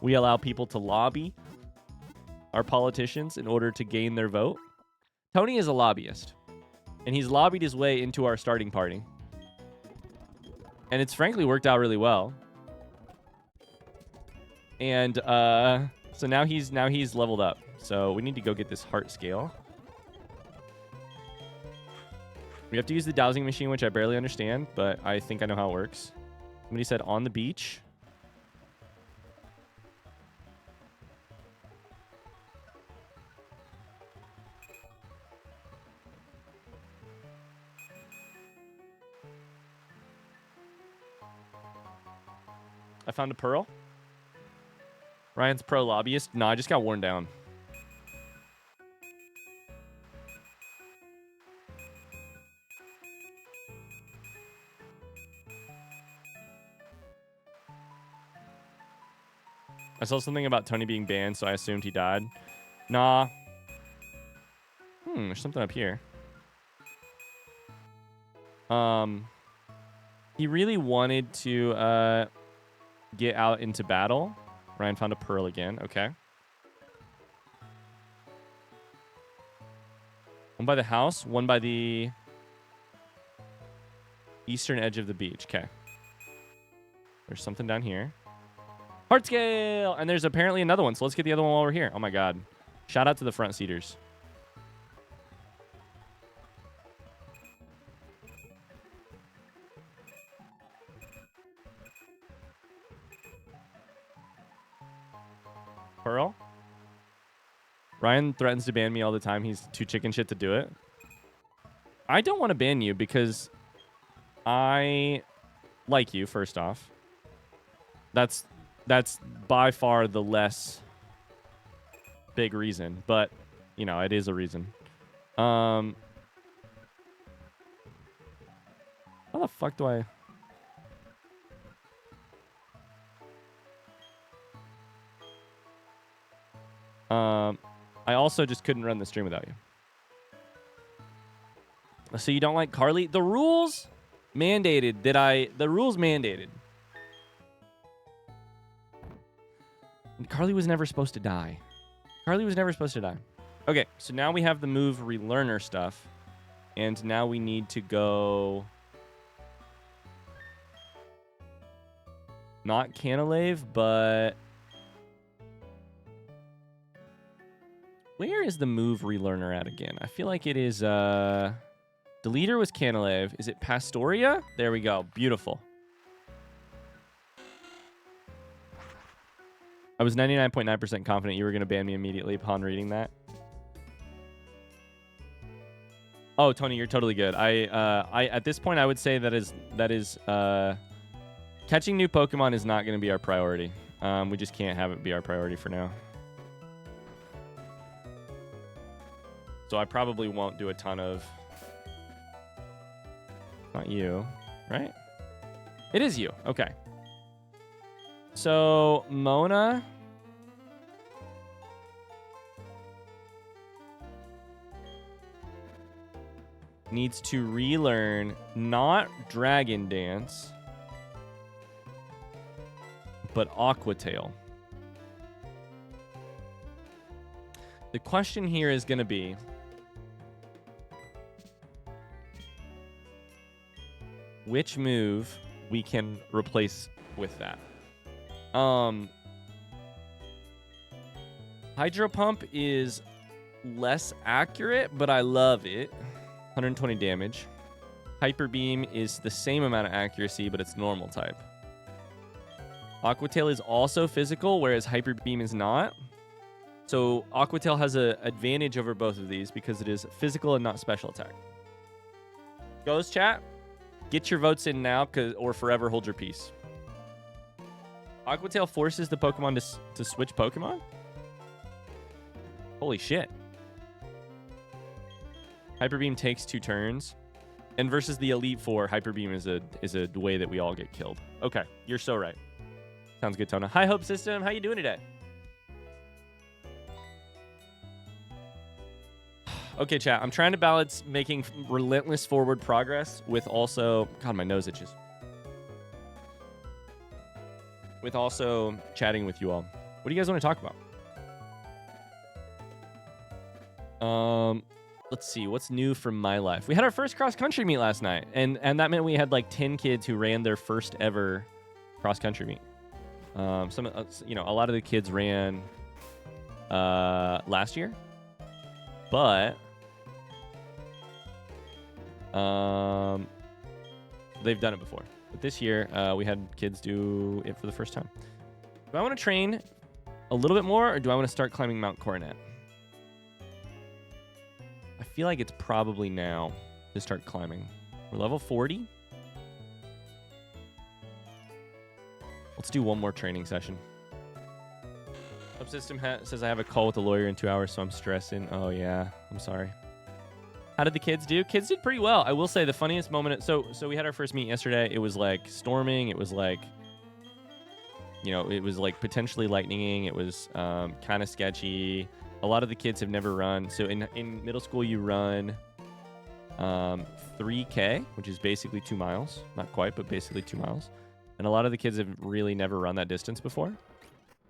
we allow people to lobby our politicians in order to gain their vote? Tony is a lobbyist, and he's lobbied his way into our starting party. And it's frankly worked out really well. And so now he's leveled up. So we need to go get this heart scale. We have to use the dowsing machine, which I barely understand, but I think I know how it works. Somebody said on the beach. I found a pearl. Ryan's pro lobbyist. No, I just got worn down. I saw something about Tony being banned, so I assumed he died. Nah. There's something up here. He really wanted to get out into battle. Ryan found a pearl again. Okay. One by the house, one by the eastern edge of the beach. Okay. There's something down here. Heart scale! And there's apparently another one, so let's get the other one while we're here. Oh my god. Shout out to the front seaters. Pearl? Ryan threatens to ban me all the time. He's too chicken shit to do it. I don't want to ban you because I like you, first off. That's by far the less big reason, but you know, it is a reason. How the fuck do I... I also just couldn't run the stream without you. So you don't like Carly? The rules mandated that the rules mandated. Carly was never supposed to die. Carly was never supposed to die. Okay, so now we have the move relearner stuff. And now we need to go... Not Canalave, but... Where is the move relearner at again? I feel like it is, Deleter was Canalave. Is it Pastoria? There we go. Beautiful. I was 99.9% confident you were going to ban me immediately upon reading that. Oh, Tony, you're totally good. I at this point I would say that is catching new Pokemon is not going to be our priority. We just can't have it be our priority for now. So I probably won't do a ton of. Not you, right? It is you. Okay. So Mona. Needs to relearn not Dragon Dance, but Aqua Tail. The question here is going to be, which move we can replace with that. Hydro Pump is less accurate, but I love it. 120 damage. Hyper Beam is the same amount of accuracy, but it's normal type. Aqua Tail is also physical, whereas Hyper Beam is not. So Aqua Tail has an advantage over both of these because it is physical and not special attack. Goes, chat? Get your votes in now, or forever hold your peace. Aqua Tail forces the Pokemon to switch Pokemon? Holy shit. Hyper Beam takes 2 turns. And versus the Elite Four, Hyper Beam is a way that we all get killed. Okay, you're so right. Sounds good, Tona. Hi, Hope System. How you doing today? Okay, chat. I'm trying to balance making relentless forward progress with also... God, my nose itches. With also chatting with you all. What do you guys want to talk about? Let's see. What's new from my life? We had our first cross-country meet last night. And that meant we had like 10 kids who ran their first ever cross-country meet. A lot of the kids ran last year. But... they've done it before. But this year, we had kids do it for the first time. Do I want to train a little bit more, or do I want to start climbing Mount Coronet? I feel like it's probably now to start climbing. We're level 40. Let's do one more training session. Subsystem says I have a call with a lawyer in 2 hours, so I'm stressing. Oh, yeah. I'm sorry. How did the kids do? Kids did pretty well. I will say the funniest moment. So we had our first meet yesterday. It was like storming. It was like, it was like potentially lightninging. It was kind of sketchy. A lot of the kids have never run. So in middle school, you run 3K, which is basically 2 miles. Not quite, but basically 2 miles. And a lot of the kids have really never run that distance before.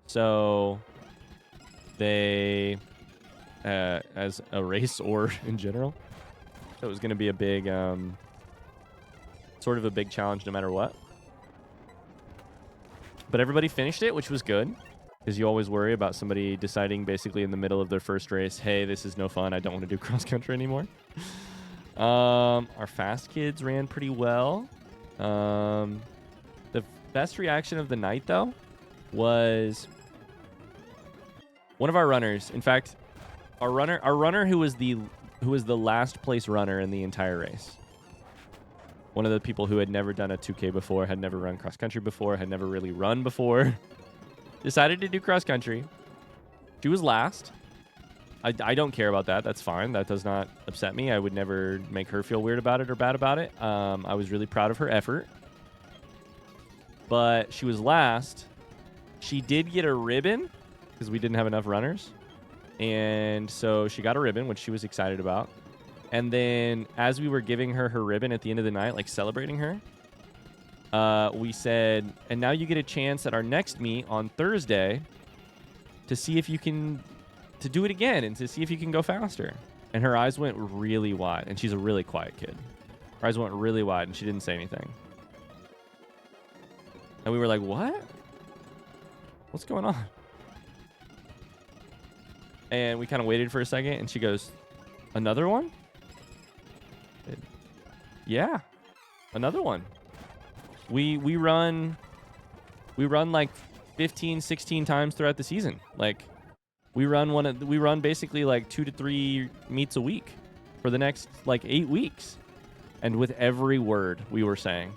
So they, as a race or in general, so it was going to be a big, sort of a big challenge no matter what. But everybody finished it, which was good. Because you always worry about somebody deciding basically in the middle of their first race, hey, this is no fun. I don't want to do cross-country anymore. Our fast kids ran pretty well. The best reaction of the night, though, was one of our runners. In fact, our runner who was the last place runner in the entire race. One of the people who had never done a 2K before, had never run cross-country before, had never really run before, decided to do cross-country. She was last. I don't care about that. That's fine. That does not upset me. I would never make her feel weird about it or bad about it. I was really proud of her effort. But she was last. She did get a ribbon because we didn't have enough runners. And so she got a ribbon, which she was excited about. And then as we were giving her her ribbon at the end of the night, like celebrating her, we said, and now you get a chance at our next meet on Thursday to see if you can, to do it again and to see if you can go faster. And her eyes went really wide. And she's a really quiet kid. Her eyes went really wide and she didn't say anything. And we were like, what? What's going on? And we kind of waited for a second, and she goes, another one? Yeah, another one. We run like 15, 16 times throughout the season. Like we run basically like 2 to 3 meets a week for the next like 8 weeks. And with every word we were saying,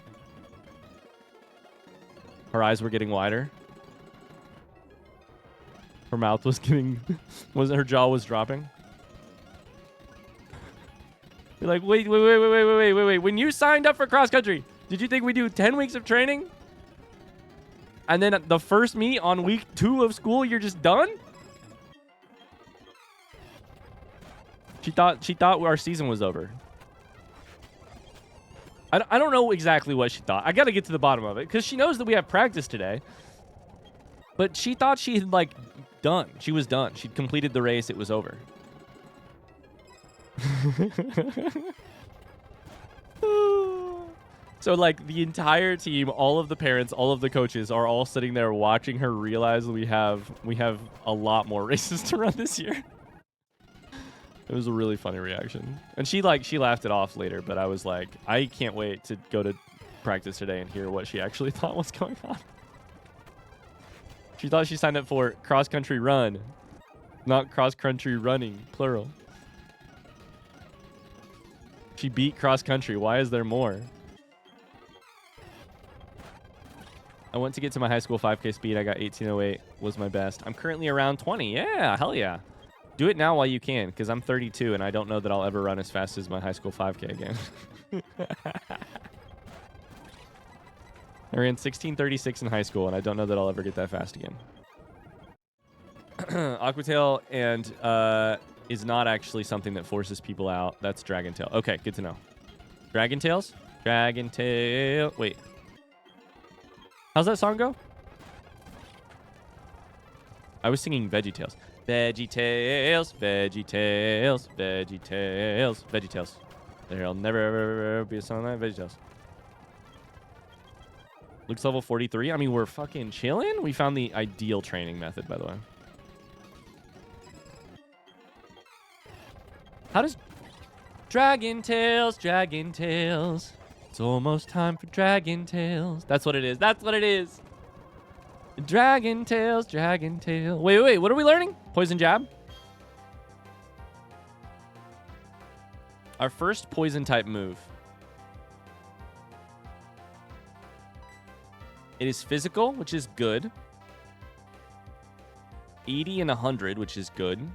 her eyes were getting wider. Her mouth was getting, her jaw was dropping. You're like, wait. When you signed up for cross country, did you think we do 10 weeks of training? And then at the first meet on week 2 of school, you're just done? She thought our season was over. I don't know exactly what she thought. I got to get to the bottom of it because she knows that we have practice today. But she thought she had like done. She was done. She'd completed the race. It was over. So like the entire team, all of the parents, all of the coaches are all sitting there watching her realize we have a lot more races to run this year. It was a really funny reaction. And she laughed it off later, but I was like, I can't wait to go to practice today and hear what she actually thought was going on. She thought she signed up for cross-country run, not cross-country running, plural. She beat cross-country. Why is there more? I went to get to my high school 5K speed. I got 18:08 was my best. I'm currently around 20. Yeah, hell yeah. Do it now while you can, because I'm 32 and I don't know that I'll ever run as fast as my high school 5K again. I ran 16:36 in high school, and I don't know that I'll ever get that fast again. Aquatail and is not actually something that forces people out. That's Dragon Tail. Okay, good to know. Dragon Tails? Dragon Tail. Wait. How's that song go? I was singing Veggie Tales. Veggie Tales, Veggie Tales, Veggie Tales, Veggie Tales. There'll never ever be a song like Veggie Tales. Luke's level 43. I mean, we're fucking chilling. We found the ideal training method, by the way. How does Dragon Tales, Dragon Tales? It's almost time for Dragon Tales. That's what it is. That's what it is. Dragon Tales, Dragon Tail. Wait. What are we learning? Poison Jab. Our first poison type move. It is physical, which is good. 80 and 100, which is good.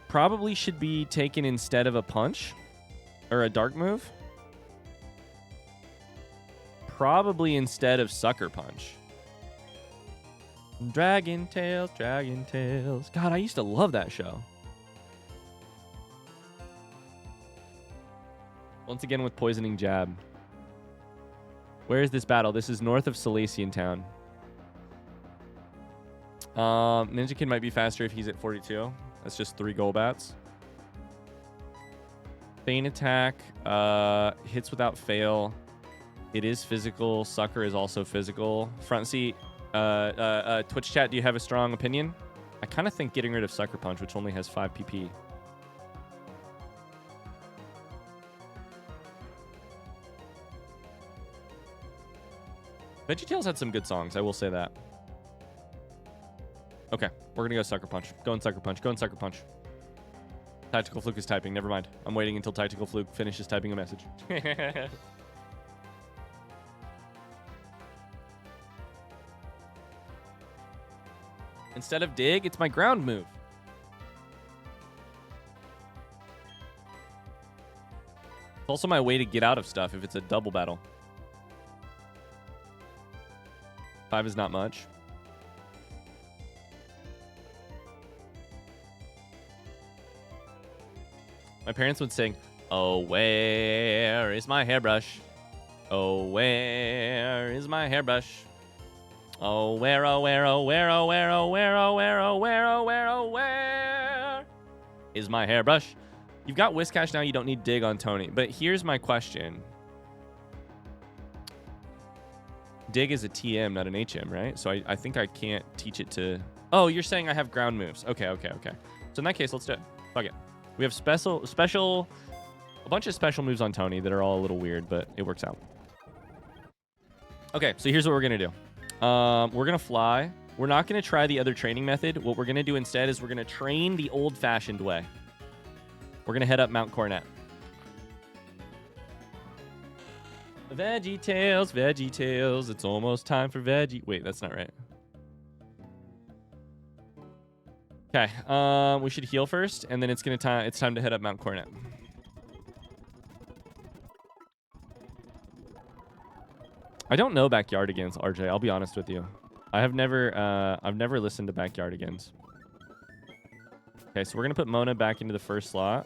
Probably should be taken instead of a punch or a dark move. Probably instead of Sucker Punch. Dragon Tales, Dragon Tales. God, I used to love that show. Once again with Poisoning Jab. Where is this battle? This is north of Silesian Town. Ninja Kid might be faster if he's at 42. That's just 3 Golbats. Feint Attack. Hits without fail. It is physical. Sucker is also physical. Front seat. Twitch chat, do you have a strong opinion? I kind of think getting rid of Sucker Punch, which only has 5 PP. VeggieTales had some good songs, I will say that. Okay, we're gonna go Sucker Punch. Go and Sucker Punch. Go and Sucker Punch. Tactical Fluke is typing. Never mind. I'm waiting until Tactical Fluke finishes typing a message. Instead of dig, it's my ground move. It's also my way to get out of stuff if it's a double battle. 5 is not much. My parents would sing, "Oh, where is my hairbrush? Oh, where is my hairbrush? Oh, where, oh, where, oh, where, oh, where, oh, where, oh, where, oh, where, oh, where, oh, where is my hairbrush?" You've got Whiscash now. You don't need dig on Tony. But here's my question. Dig is a TM, not an HM, right? So I think I can't teach it to... Oh, you're saying I have ground moves. Okay. So in that case, let's do it. Fuck it. We have a bunch of special moves on Tony that are all a little weird, but it works out. Okay, so here's what we're going to do. We're going to fly. We're not going to try the other training method. What we're going to do instead is we're going to train the old-fashioned way. We're going to head up Mount Coronet. Veggie Tales, Veggie Tales. It's almost time for Veggie. Wait, that's not right. Okay, we should heal first, and then it's time to head up Mount Coronet. I don't know Backyardigans, RJ. I'll be honest with you. I've never listened to Backyardigans. Okay, so we're gonna put Mona back into the first slot.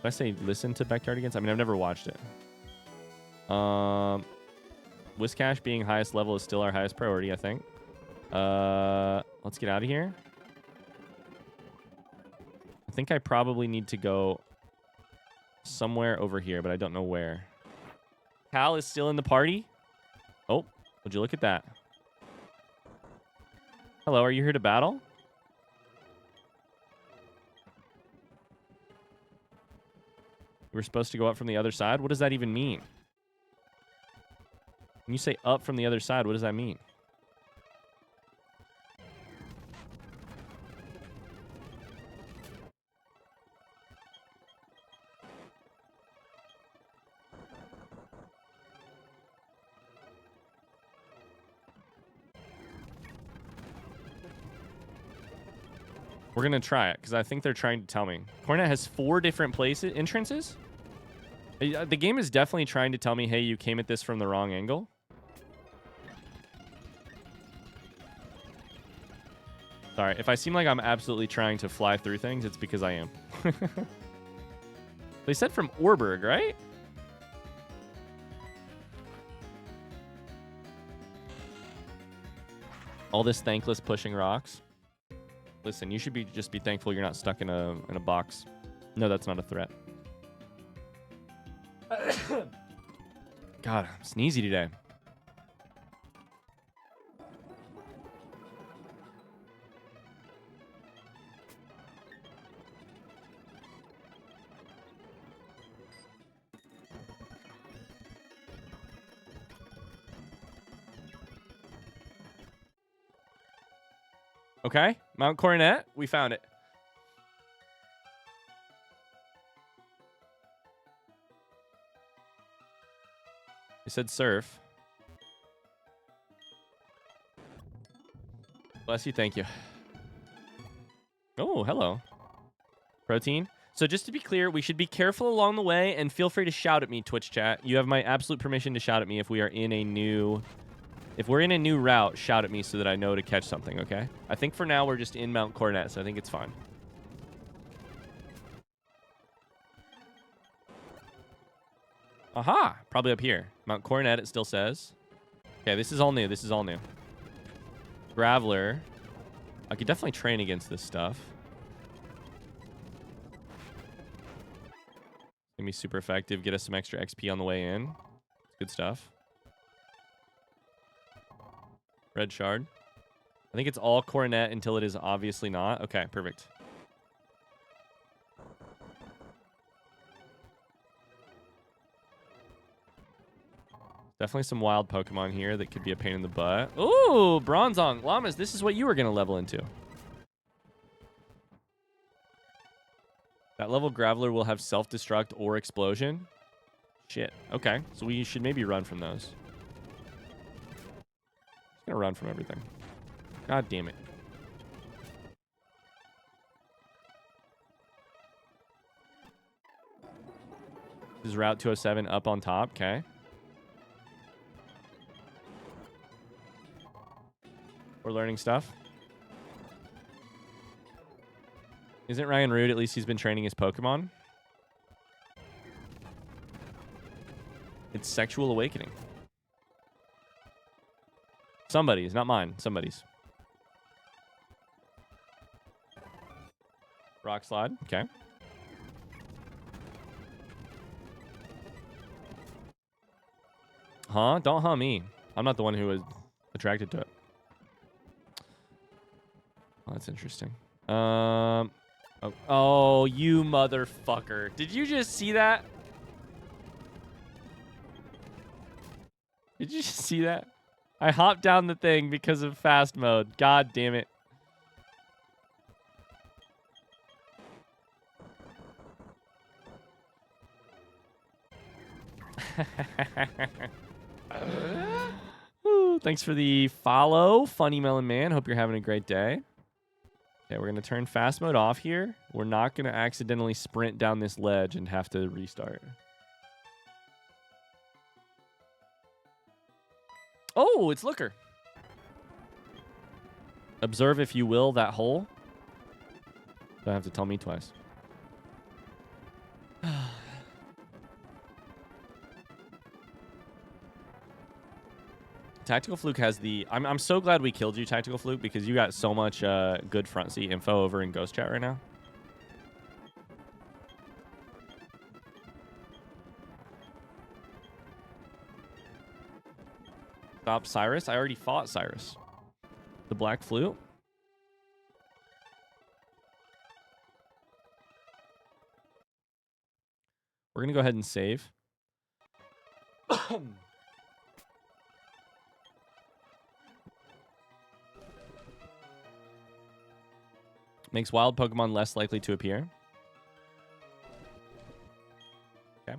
Did I say listen to Backyardigans? I mean, I've never watched it. Whiscash being highest level is still our highest priority, I think. Let's get out of here. I think I probably need to go somewhere over here, but I don't know where. Cal is still in the party. Oh, would you look at that? Hello, are you here to battle? You were supposed to go up from the other side? What does that even mean? When you say up from the other side, what does that mean? We're going to try it, because I think they're trying to tell me. Coronet has 4 different entrances? The game is definitely trying to tell me, hey, you came at this from the wrong angle. Sorry, if I seem like I'm absolutely trying to fly through things, it's because I am. They said from Orberg, right? All this thankless pushing rocks. Listen, you should just be thankful you're not stuck in a box. No, that's not a threat. God, I'm sneezy today. Okay, Mount Coronet, we found it. It said surf. Bless you, thank you. Oh, hello. Protein. So just to be clear, we should be careful along the way, and feel free to shout at me, Twitch chat. You have my absolute permission to shout at me if we are in a new... If we're in a new route, shout at me so that I know to catch something, okay? I think for now we're just in Mount Coronet, so I think it's fine. Aha! Probably up here. Mount Coronet, it still says. Okay, this is all new. This is all new. Graveler. I could definitely train against this stuff. It's gonna be super effective. Get us some extra XP on the way in. Good stuff. Red shard. I think it's all Coronet until it is obviously not. Okay, perfect. Definitely some wild Pokemon here that could be a pain in the butt. Ooh, Bronzong. Llamas, this is what you were going to level into. That level Graveler will have self-destruct or explosion. Shit. Okay, so we should maybe run from those. Gonna run from everything. God damn it. This is Route 207 up on top. Okay. We're learning stuff. Isn't Ryan rude? At least he's been training his Pokemon. It's Sexual Awakening. Somebody's, not mine. Somebody's. Rock Slide. Okay. Huh? Don't huh me. I'm not the one who was attracted to it. Oh, that's interesting. Oh, you motherfucker. Did you just see that? Did you just see that? I hopped down the thing because of fast mode. God damn it. Ooh, thanks for the follow, Funny Melon Man. Hope you're having a great day. Okay, we're going to turn fast mode off here. We're not going to accidentally sprint down this ledge and have to restart. Oh, it's Looker. Observe, if you will, that hole. Don't have to tell me twice. Tactical Fluke has the... I'm so glad we killed you, Tactical Fluke, because you got so much good front seat info over in Ghost Chat right now. Stop Cyrus. I already fought Cyrus. The Black Flute. We're going to go ahead and save. Makes wild Pokemon less likely to appear. Okay.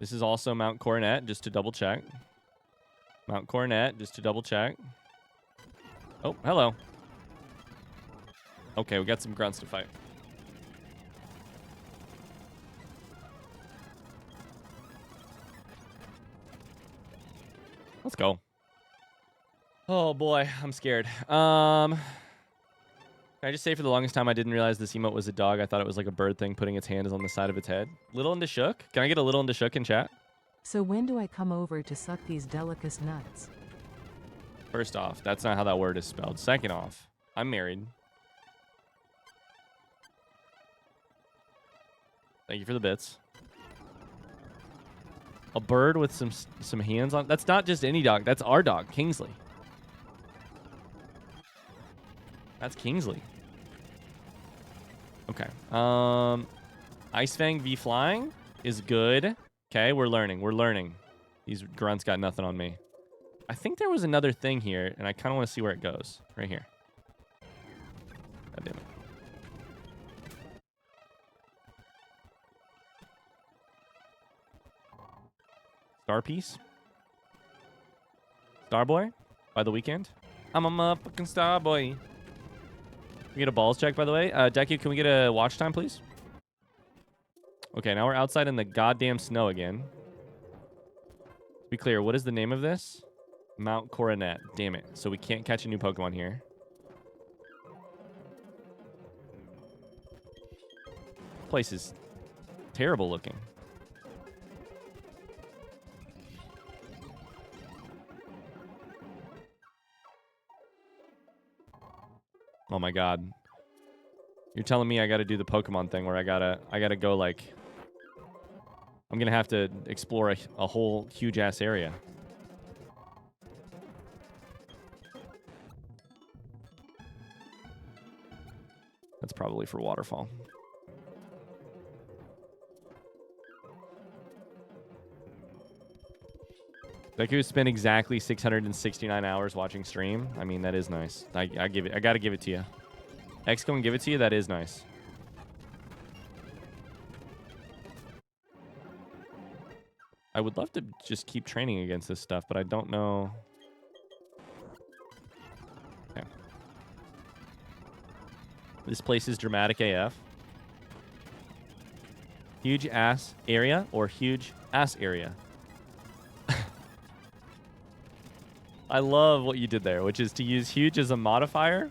This is also Mount Coronet, just to double check. Mount Coronet, just to double check. Oh, hello. Okay, we got some grunts to fight. Let's go. Oh boy, I'm scared. Can I just say for the longest time I didn't realize this emote was a dog. I thought it was like a bird thing putting its hands on the side of its head. Little into shook? Can I get a little into shook in chat? So when do I come over to suck these delicate nuts? First off, that's not how that word is spelled. Second off, I'm married. Thank you for the bits. A bird with some hands on. That's not just any dog. That's our dog, Kingsley. That's Kingsley. Okay. Ice Fang v Flying is good. Okay, we're learning. We're learning. These grunts got nothing on me. I think there was another thing here, and I kind of want to see where it goes. Right here. God damn it. Star Piece. Starboy by the weekend. I'm a motherfucking Starboy. Can we get a balls check, by the way? Deku, can we get a watch time, please? Okay, now we're outside in the goddamn snow again. To be clear, what is the name of this? Mount Coronet. Damn it. So we can't catch a new Pokemon here. Place is terrible looking. Oh my god. You're telling me I gotta do the Pokemon thing where I gotta go like... I'm gonna have to explore a whole huge ass area. That's probably for Waterfall. Deku spent exactly 669 hours watching stream. I mean, that is nice. I gotta give it to you. X go and give it to you. That is nice. I would love to just keep training against this stuff, but I don't know. Okay. This place is dramatic AF. Huge ass area or huge ass area? I love what you did there, which is to use huge as a modifier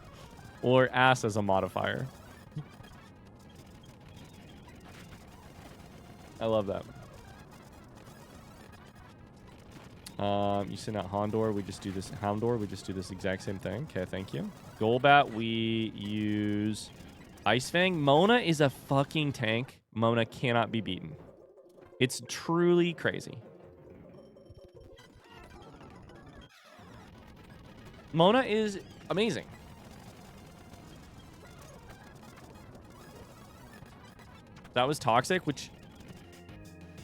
or ass as a modifier. I love that. You send out Houndour, we just do this. Houndour, we just do this exact same thing. Okay, thank you. Golbat, we use Ice Fang. Mona is a fucking tank. Mona cannot be beaten. It's truly crazy. Mona is amazing. That was toxic, which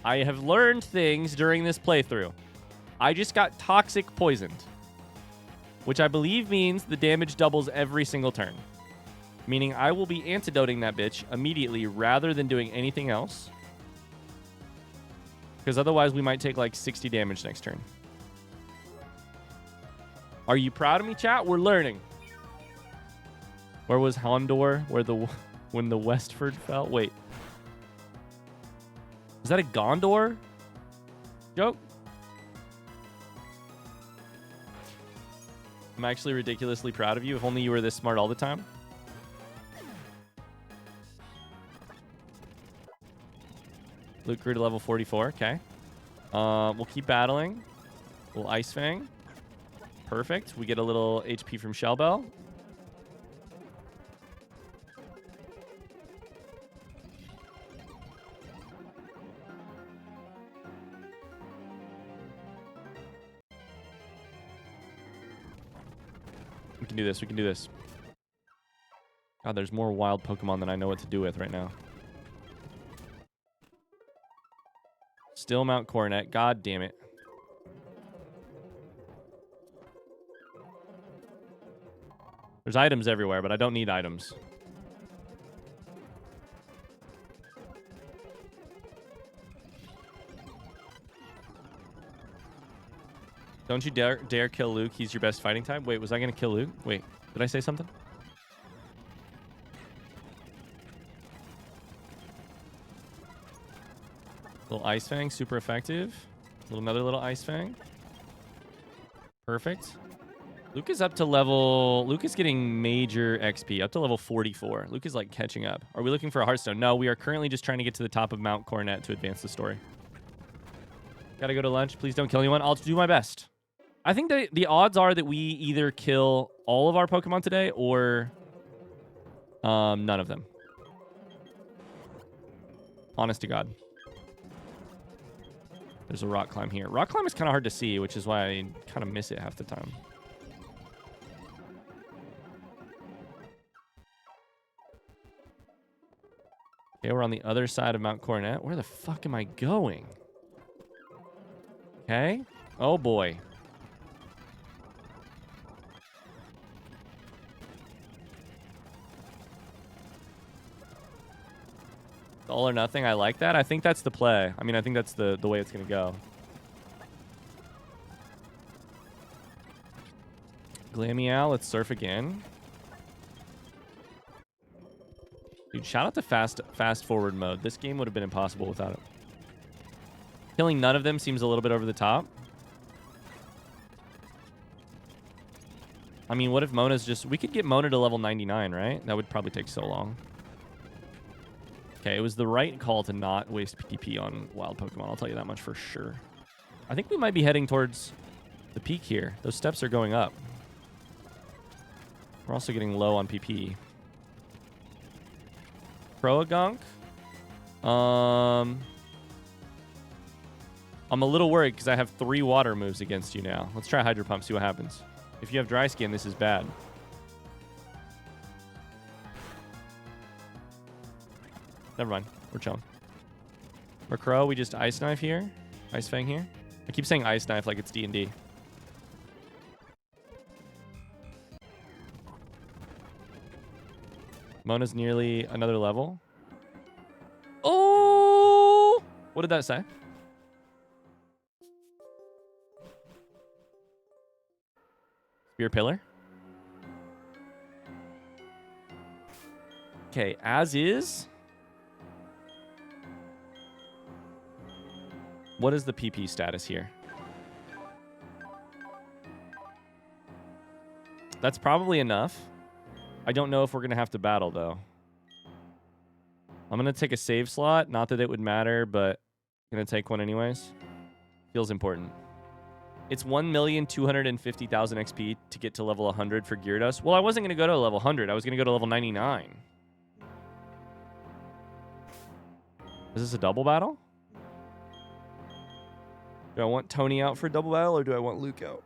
I have learned things during this playthrough. I just got toxic poisoned, which I believe means the damage doubles every single turn. Meaning I will be antidoting that bitch immediately rather than doing anything else. Because otherwise we might take like 60 damage next turn. Are you proud of me, chat? We're learning. Where was Hondor? When the Westford fell? Wait. Is that a Gondor joke? I'm actually ridiculously proud of you. If only you were this smart all the time. Luke grew to level 44. Okay. We'll keep battling. Little Ice Fang. Perfect. We get a little HP from Shell Bell. We can do this. We can do this. God, there's more wild Pokemon than I know what to do with right now. Still Mount Coronet. God damn it. There's items everywhere, but I don't need items. Don't you dare kill Luke. He's your best fighting type. Wait, was I going to kill Luke? Wait, did I say something? Little Ice Fang, super effective. Another little Ice Fang. Perfect. Luke is up to level... Luke is getting major XP, up to level 44. Luke is, like, catching up. Are we looking for a Hearthstone? No, we are currently just trying to get to the top of Mount Coronet to advance the story. Gotta go to lunch. Please don't kill anyone. I'll do my best. I think the odds are that we either kill all of our Pokemon today or none of them. Honest to God. There's a rock climb here. Rock climb is kind of hard to see, which is why I kind of miss it half the time. Okay, we're on the other side of Mount Coronet. Where the fuck am I going? Okay. Oh, boy. All or nothing. I like that. I think that's the play. I mean, I think that's the way it's going to go. Glameow, let's surf again. Dude, shout out to fast forward mode. This game would have been impossible without it. Killing none of them seems a little bit over the top. I mean, what if Mona's just... We could get Mona to level 99, right? That would probably take so long. Okay, it was the right call to not waste PP on wild Pokemon. I'll tell you that much for sure. I think we might be heading towards the peak here. Those steps are going up. We're also getting low on PP. Croagunk. I'm a little worried because I have 3 water moves against you now. Let's try Hydro Pump, see what happens. If you have dry skin, this is bad. Never mind. We're chilling. Murkrow, we just Ice Knife here. Ice Fang here. I keep saying Ice Knife like it's D&D. Mona's nearly another level. Oh! What did that say? Spear Pillar. Okay, as is. What is the PP status here? That's probably enough. I don't know if we're going to have to battle, though. I'm going to take a save slot. Not that it would matter, but I'm going to take one anyways. Feels important. It's 1,250,000 XP to get to level 100 for Gyarados. Well, I wasn't going to go to level 100. I was going to go to level 99. Is this a double battle? Do I want Tony out for a double battle, or do I want Luke out?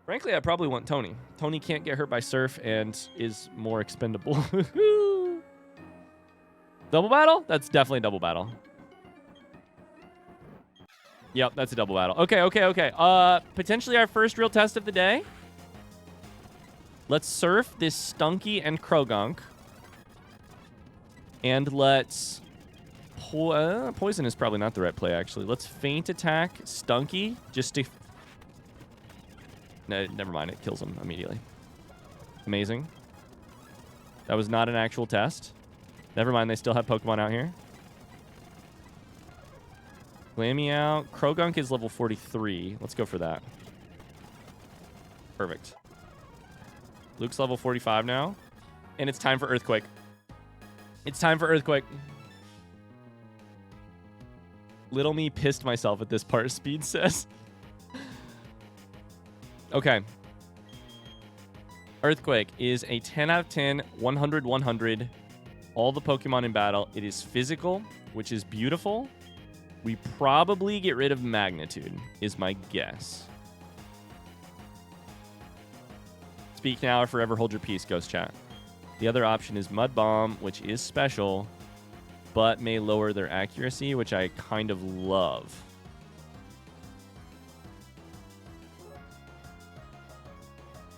Frankly, I probably want Tony. Tony can't get hurt by Surf and is more expendable. Double battle? That's definitely double battle. Yep, that's a double battle. Okay. Potentially our first real test of the day. Let's surf this Stunky and Krogunk. And let's... Poison is probably not the right play, actually. Let's feint attack Stunky just to... No, never mind. It kills him immediately. Amazing. That was not an actual test. Never mind. They still have Pokemon out here. Glammy out. Krogunk is level 43. Let's go for that. Perfect. Luke's level 45 now. And it's time for Earthquake. It's time for Earthquake. Little me pissed myself at this part, Speed says. Okay. Earthquake is a 10 out of 10, 100, 100. All the Pokemon in battle. It is physical, which is beautiful. We probably get rid of Magnitude, is my guess. Speak now or forever hold your peace, Ghost Chat. The other option is Mud Bomb, which is special, but may lower their accuracy, which I kind of love.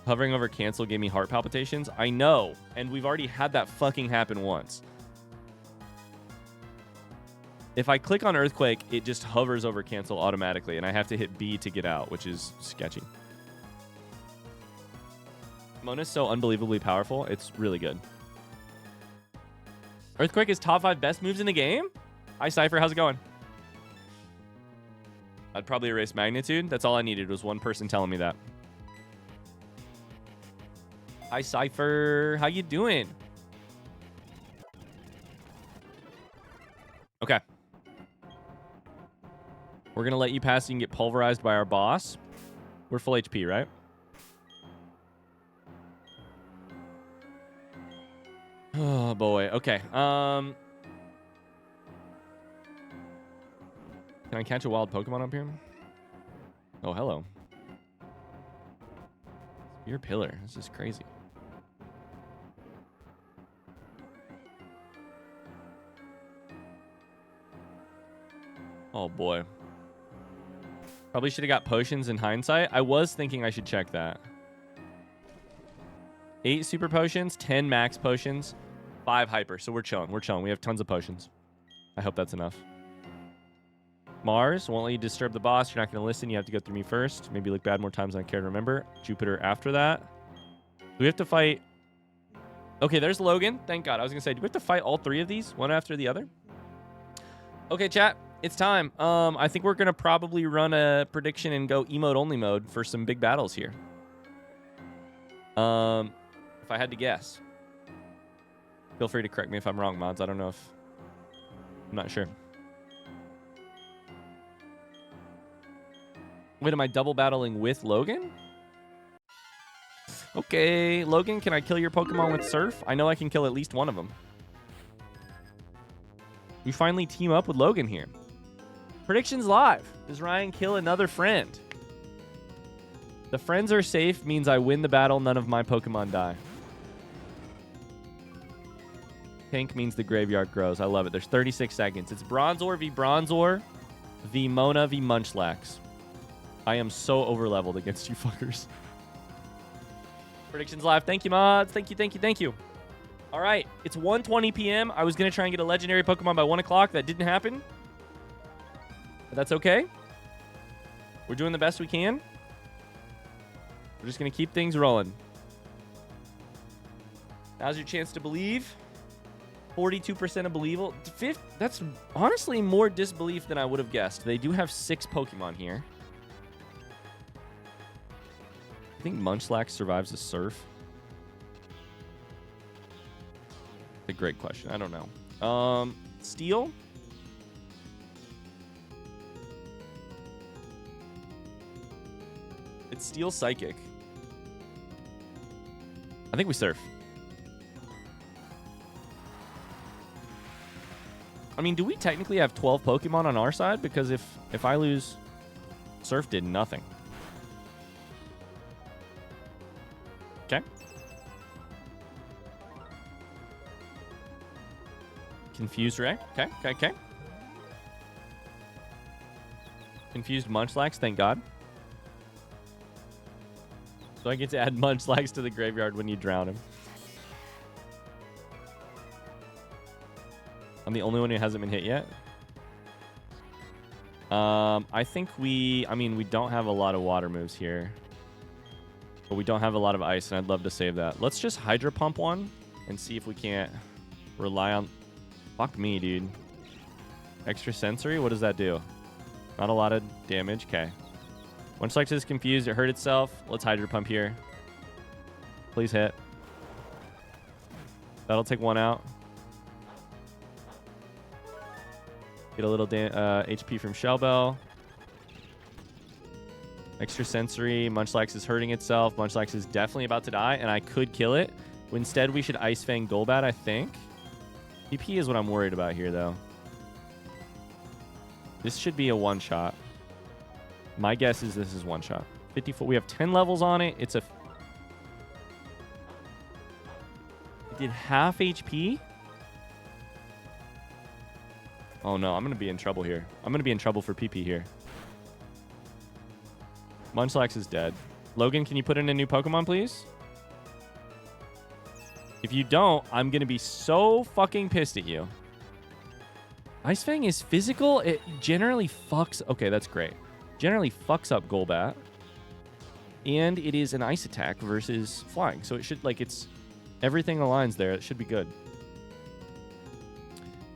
Hovering over cancel gave me heart palpitations. I know, and we've already had that fucking happen once. If I click on Earthquake, it just hovers over cancel automatically, and I have to hit B to get out, which is sketchy. Mona's so unbelievably powerful. It's really good. Earthquake is top 5 best moves in the game? Hi, Cypher. How's it going? I'd probably erase Magnitude. That's all I needed was one person telling me that. Hi, Cypher. How you doing? Okay. We're going to let you pass so you can get pulverized by our boss. We're full HP, right? Oh, boy. Okay. Can I catch a wild Pokemon up here? Oh, hello. Spear Pillar. This is crazy. Oh, boy. Probably should have got potions in hindsight. I was thinking I should check that. 8 super potions, 10 max potions, 5 hyper. So we're chilling. We're chilling. We have tons of potions. I hope that's enough. Mars, won't let you disturb the boss. You're not going to listen. You have to go through me first. Maybe look bad more times than I care to remember. Jupiter after that. Do we have to fight... Okay, there's Logan. Thank God. I was going to say, do we have to fight all 3 of these? One after the other? Okay, chat. It's time. I think we're going to probably run a prediction and go emote-only mode for some big battles here. If I had to guess. Feel free to correct me if I'm wrong, mods. I don't know if... I'm not sure. Wait, am I double battling with Logan? Okay, Logan, can I kill your Pokemon with Surf? I know I can kill at least one of them. We finally team up with Logan here. Predictions live. Does Ryan kill another friend? The friends are safe means I win the battle. None of my Pokemon die. Pink means the graveyard grows. I love it. There's 36 seconds. It's Bronzor v Bronzor v Mona v Munchlax. I am so over-leveled against you fuckers. Predictions live. Thank you, mods. Thank you. All right. It's 1:20 p.m. I was going to try and get a legendary Pokemon by 1 o'clock. That didn't happen. But that's okay. We're doing the best we can. We're just going to keep things rolling. Now's your chance to believe. 42% of believable. That's honestly more disbelief than I would have guessed. They do have 6 Pokemon here. I think Munchlax survives the surf. A great question. I don't know. Steel? It's Steel Psychic. I think we surf. I mean, do we technically have 12 Pokemon on our side? Because if I lose, Surf did nothing. Okay. Confused Ray. Okay. Confused Munchlax, thank God. So I get to add Munchlax to the graveyard when you drown him. I'm the only one who hasn't been hit yet. I think we don't have a lot of water moves here. But we don't have a lot of ice, and I'd love to save that. Let's just Hydro Pump one and see if we can't rely on... Fuck me, dude. Extra Sensory? What does that do? Not a lot of damage. Okay. Munchlax is confused. It hurt itself. Let's Hydro Pump here. Please hit. That'll take one out. Get a little HP from Shell Bell. Extra Sensory. Munchlax is hurting itself. Munchlax is definitely about to die, and I could kill it. Instead, we should Ice Fang Golbat, I think. PP is what I'm worried about here, though. This should be a one-shot. My guess is this is one-shot. 54. We have 10 levels on it. It did half HP? Oh, no. I'm going to be in trouble here. I'm going to be in trouble for PP here. Munchlax is dead. Logan, can you put in a new Pokemon, please? If you don't, I'm going to be so fucking pissed at you. Ice Fang is physical. It generally fucks... Okay, that's great. Generally fucks up Golbat. And it is an ice attack versus flying. So it should, like, it's... Everything aligns there. It should be good.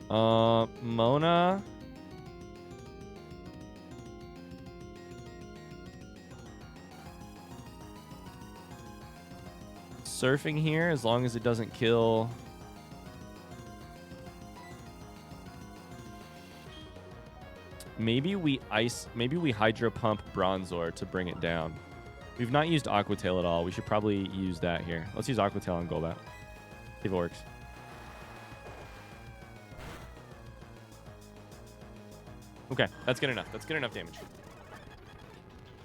Mona... Surfing here, as long as it doesn't kill... Maybe we Hydro Pump Bronzor to bring it down. We've not used Aqua Tail at all. We should probably use that here. Let's use Aqua Tail on Golbat. See if it works. Okay, that's good enough. That's good enough damage.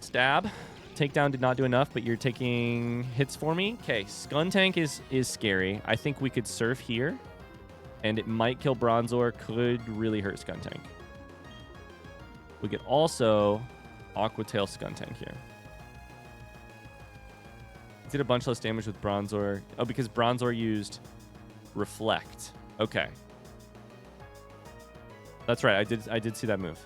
Stab. Takedown did not do enough, but you're taking hits for me. Okay, Skuntank is scary. I think we could Surf here, and it might kill Bronzor. Could really hurt Skuntank. We could also Aqua Tail Skuntank here. It did a bunch less damage with Bronzor. Oh, because Bronzor used Reflect. Okay. That's right. I did see that move.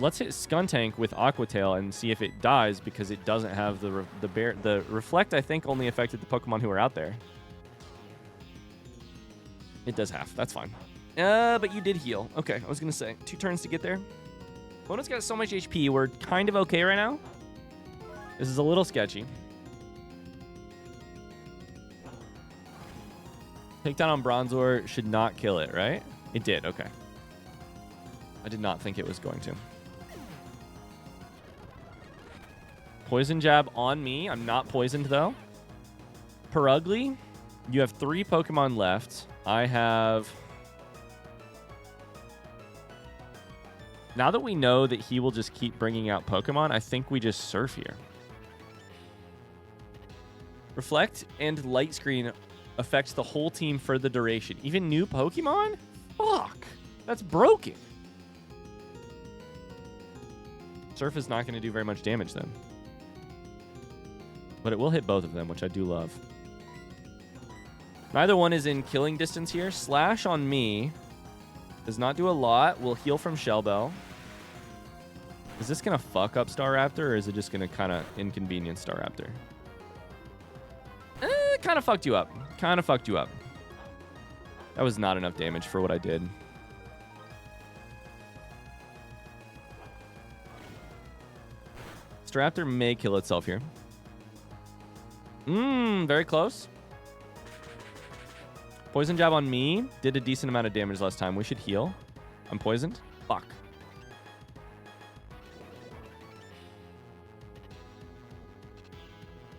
Let's hit Skuntank with Aqua Tail and see if it dies, because it doesn't have the Reflect. I think only affected the Pokemon who are out there. It does half. That's fine. But you did heal. Okay, I was gonna say 2 turns to get there. Mona's got so much HP. We're kind of okay right now. This is a little sketchy. Takedown on Bronzor should not kill it, right? It did. Okay. I did not think it was going to. Poison Jab on me. I'm not poisoned, though. Perugly, you have 3 Pokemon left. I have... Now that we know that he will just keep bringing out Pokemon, I think we just Surf here. Reflect and Light Screen affects the whole team for the duration. Even new Pokemon? Fuck. That's broken. Surf is not going to do very much damage then. But it will hit both of them, which I do love. Neither one is in killing distance here. Slash on me does not do a lot. We'll heal from Shell Bell. Is this going to fuck up Staraptor, or is it just going to kind of inconvenience Staraptor? Kind of fucked you up. Kind of fucked you up. That was not enough damage for what I did. Staraptor may kill itself here. Very close. Poison Jab on me. Did a decent amount of damage last time. We should heal. I'm poisoned. Fuck.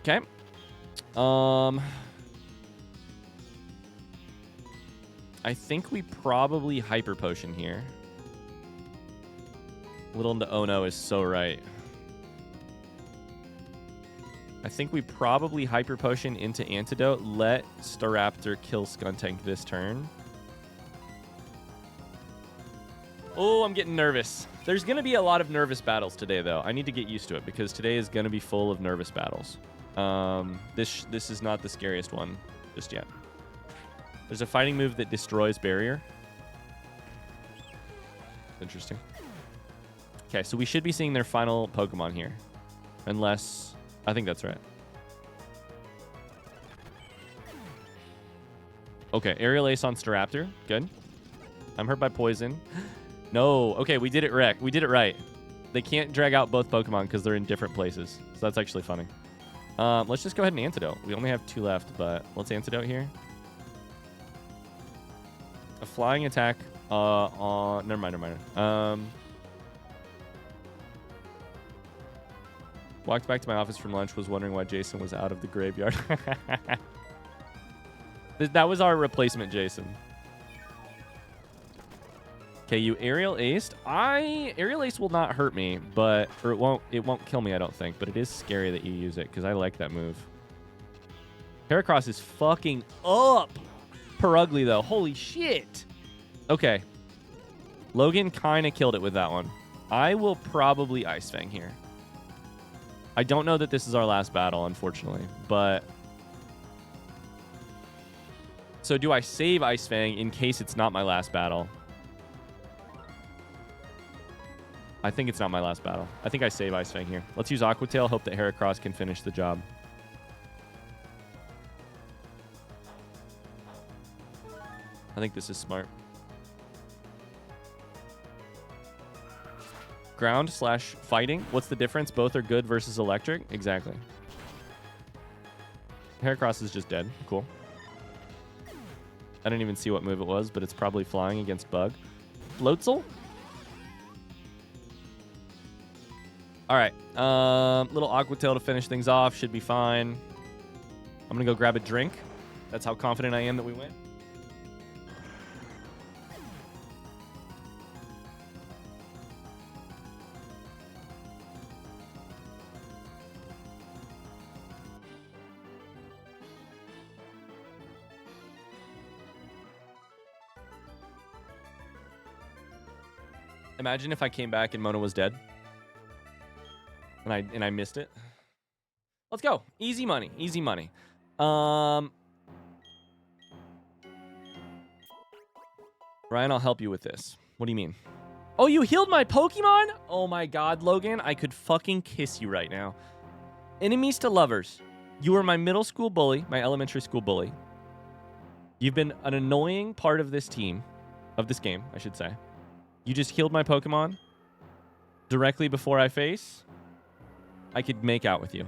Okay. I think we probably Hyper Potion here. Little into Oh No is so right. I think we probably Hyper Potion into Antidote. Let Staraptor kill Skuntank this turn. Oh, I'm getting nervous. There's going to be a lot of nervous battles today, though. I need to get used to it because today is going to be full of nervous battles. This is not the scariest one just yet. There's a fighting move that destroys barrier. Interesting. Okay, so we should be seeing their final Pokemon here. Unless... I think that's right. Okay, Aerial Ace on Staraptor. Good. I'm hurt by poison. No. Okay, we did it right. We did it right. They can't drag out both Pokemon because they're in different places. So that's actually funny. Let's just go ahead and Antidote. We only have 2 left, but let's Antidote here. A flying attack on... Never mind. Walked back to my office from lunch, was wondering why Jason was out of the graveyard. That was our replacement Jason. Okay, you Aerial Aced. Aerial Ace will not hurt me, or it won't kill me, I don't think, but it is scary that you use it because I like that move. Heracross is fucking up. Perugly though. Holy shit. Okay. Logan kind of killed it with that one. I will probably Ice Fang here. I don't know that this is our last battle, unfortunately, but... So do I save Ice Fang in case it's not my last battle? I think it's not my last battle. I think I save Ice Fang here. Let's use Aqua Tail, hope that Heracross can finish the job. I think this is smart. Ground / fighting. What's the difference? Both are good versus electric. Exactly. Heracross is just dead. Cool. I didn't even see what move it was, but it's probably flying against Bug. Floatzel? All right. Little Aqua Tail to finish things off. Should be fine. I'm going to go grab a drink. That's how confident I am that we win. Imagine if I came back and Mona was dead. And I missed it. Let's go. Easy money. Easy money. Ryan, I'll help you with this. What do you mean? Oh, you healed my Pokemon? Oh my god, Logan. I could fucking kiss you right now. Enemies to lovers. You were my middle school bully, my elementary school bully. You've been an annoying part of this team. Of this game, I should say. You just healed my Pokemon directly before I face. I could make out with you.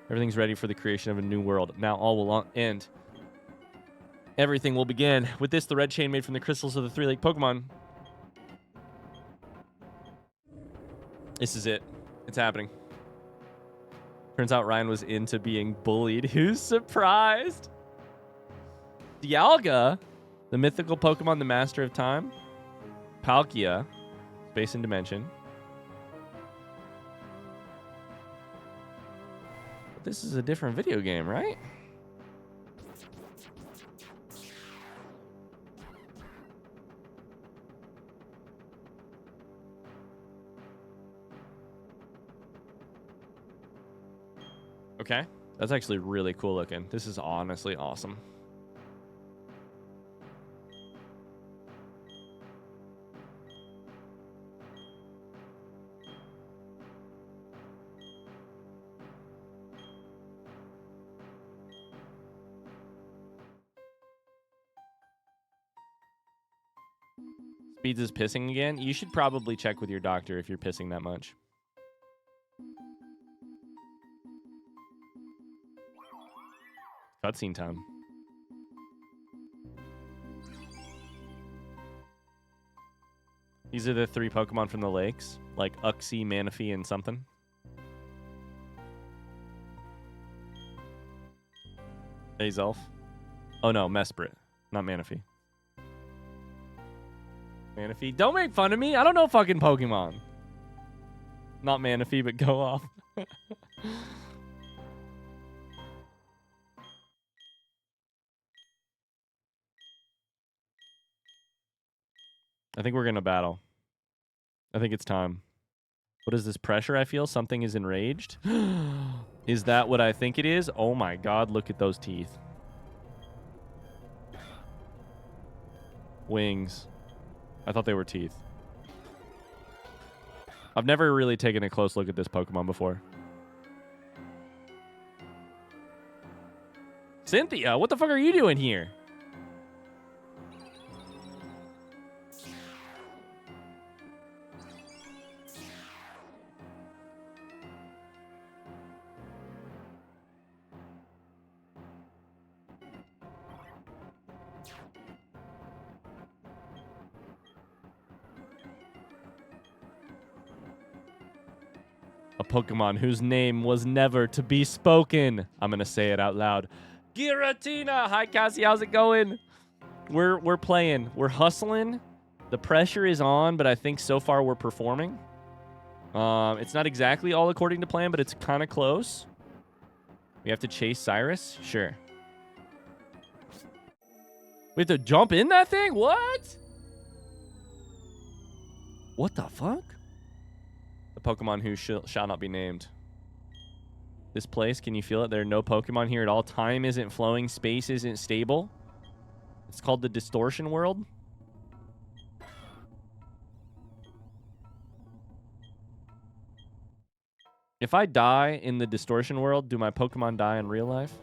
Everything's ready for the creation of a new world. Now all will end. Everything will begin. With this, the red chain made from the crystals of the 3-Lake Pokemon. This is it. It's happening. Turns out Ryan was into being bullied. Who's surprised? Dialga, the mythical Pokemon, the master of time. Palkia, space and dimension. But this is a different video game, right? Okay. That's actually really cool looking. This is honestly awesome. Speeds is pissing again. You should probably check with your doctor if you're pissing that much. Cutscene time. These are the 3 Pokemon from the lakes, like Uxie, Manaphy, and something. Azelf. Oh no, Mesprit, not Manaphy. Manaphy. Don't make fun of me. I don't know fucking Pokemon. Not Manaphy, but go off. I think we're going to battle. I think it's time. What is this pressure I feel? Something is enraged. Is that what I think it is? Oh my god, look at those teeth. Wings. I thought they were teeth. I've never really taken a close look at this Pokemon before. Cynthia, what the fuck are you doing here? A Pokemon whose name was never to be spoken. I'm going to say it out loud. Giratina! Hi, Cassie. How's it going? We're playing. We're hustling. The pressure is on, but I think so far we're performing. It's not exactly all according to plan, but it's kind of close. We have to chase Cyrus? Sure. We have to jump in that thing? What? What the fuck? The Pokemon who shall not be named. This place, can you feel it? There are no Pokemon here at all. Time isn't flowing. Space isn't stable. It's called the Distortion World. If I die in the Distortion World, do my Pokemon die in real life?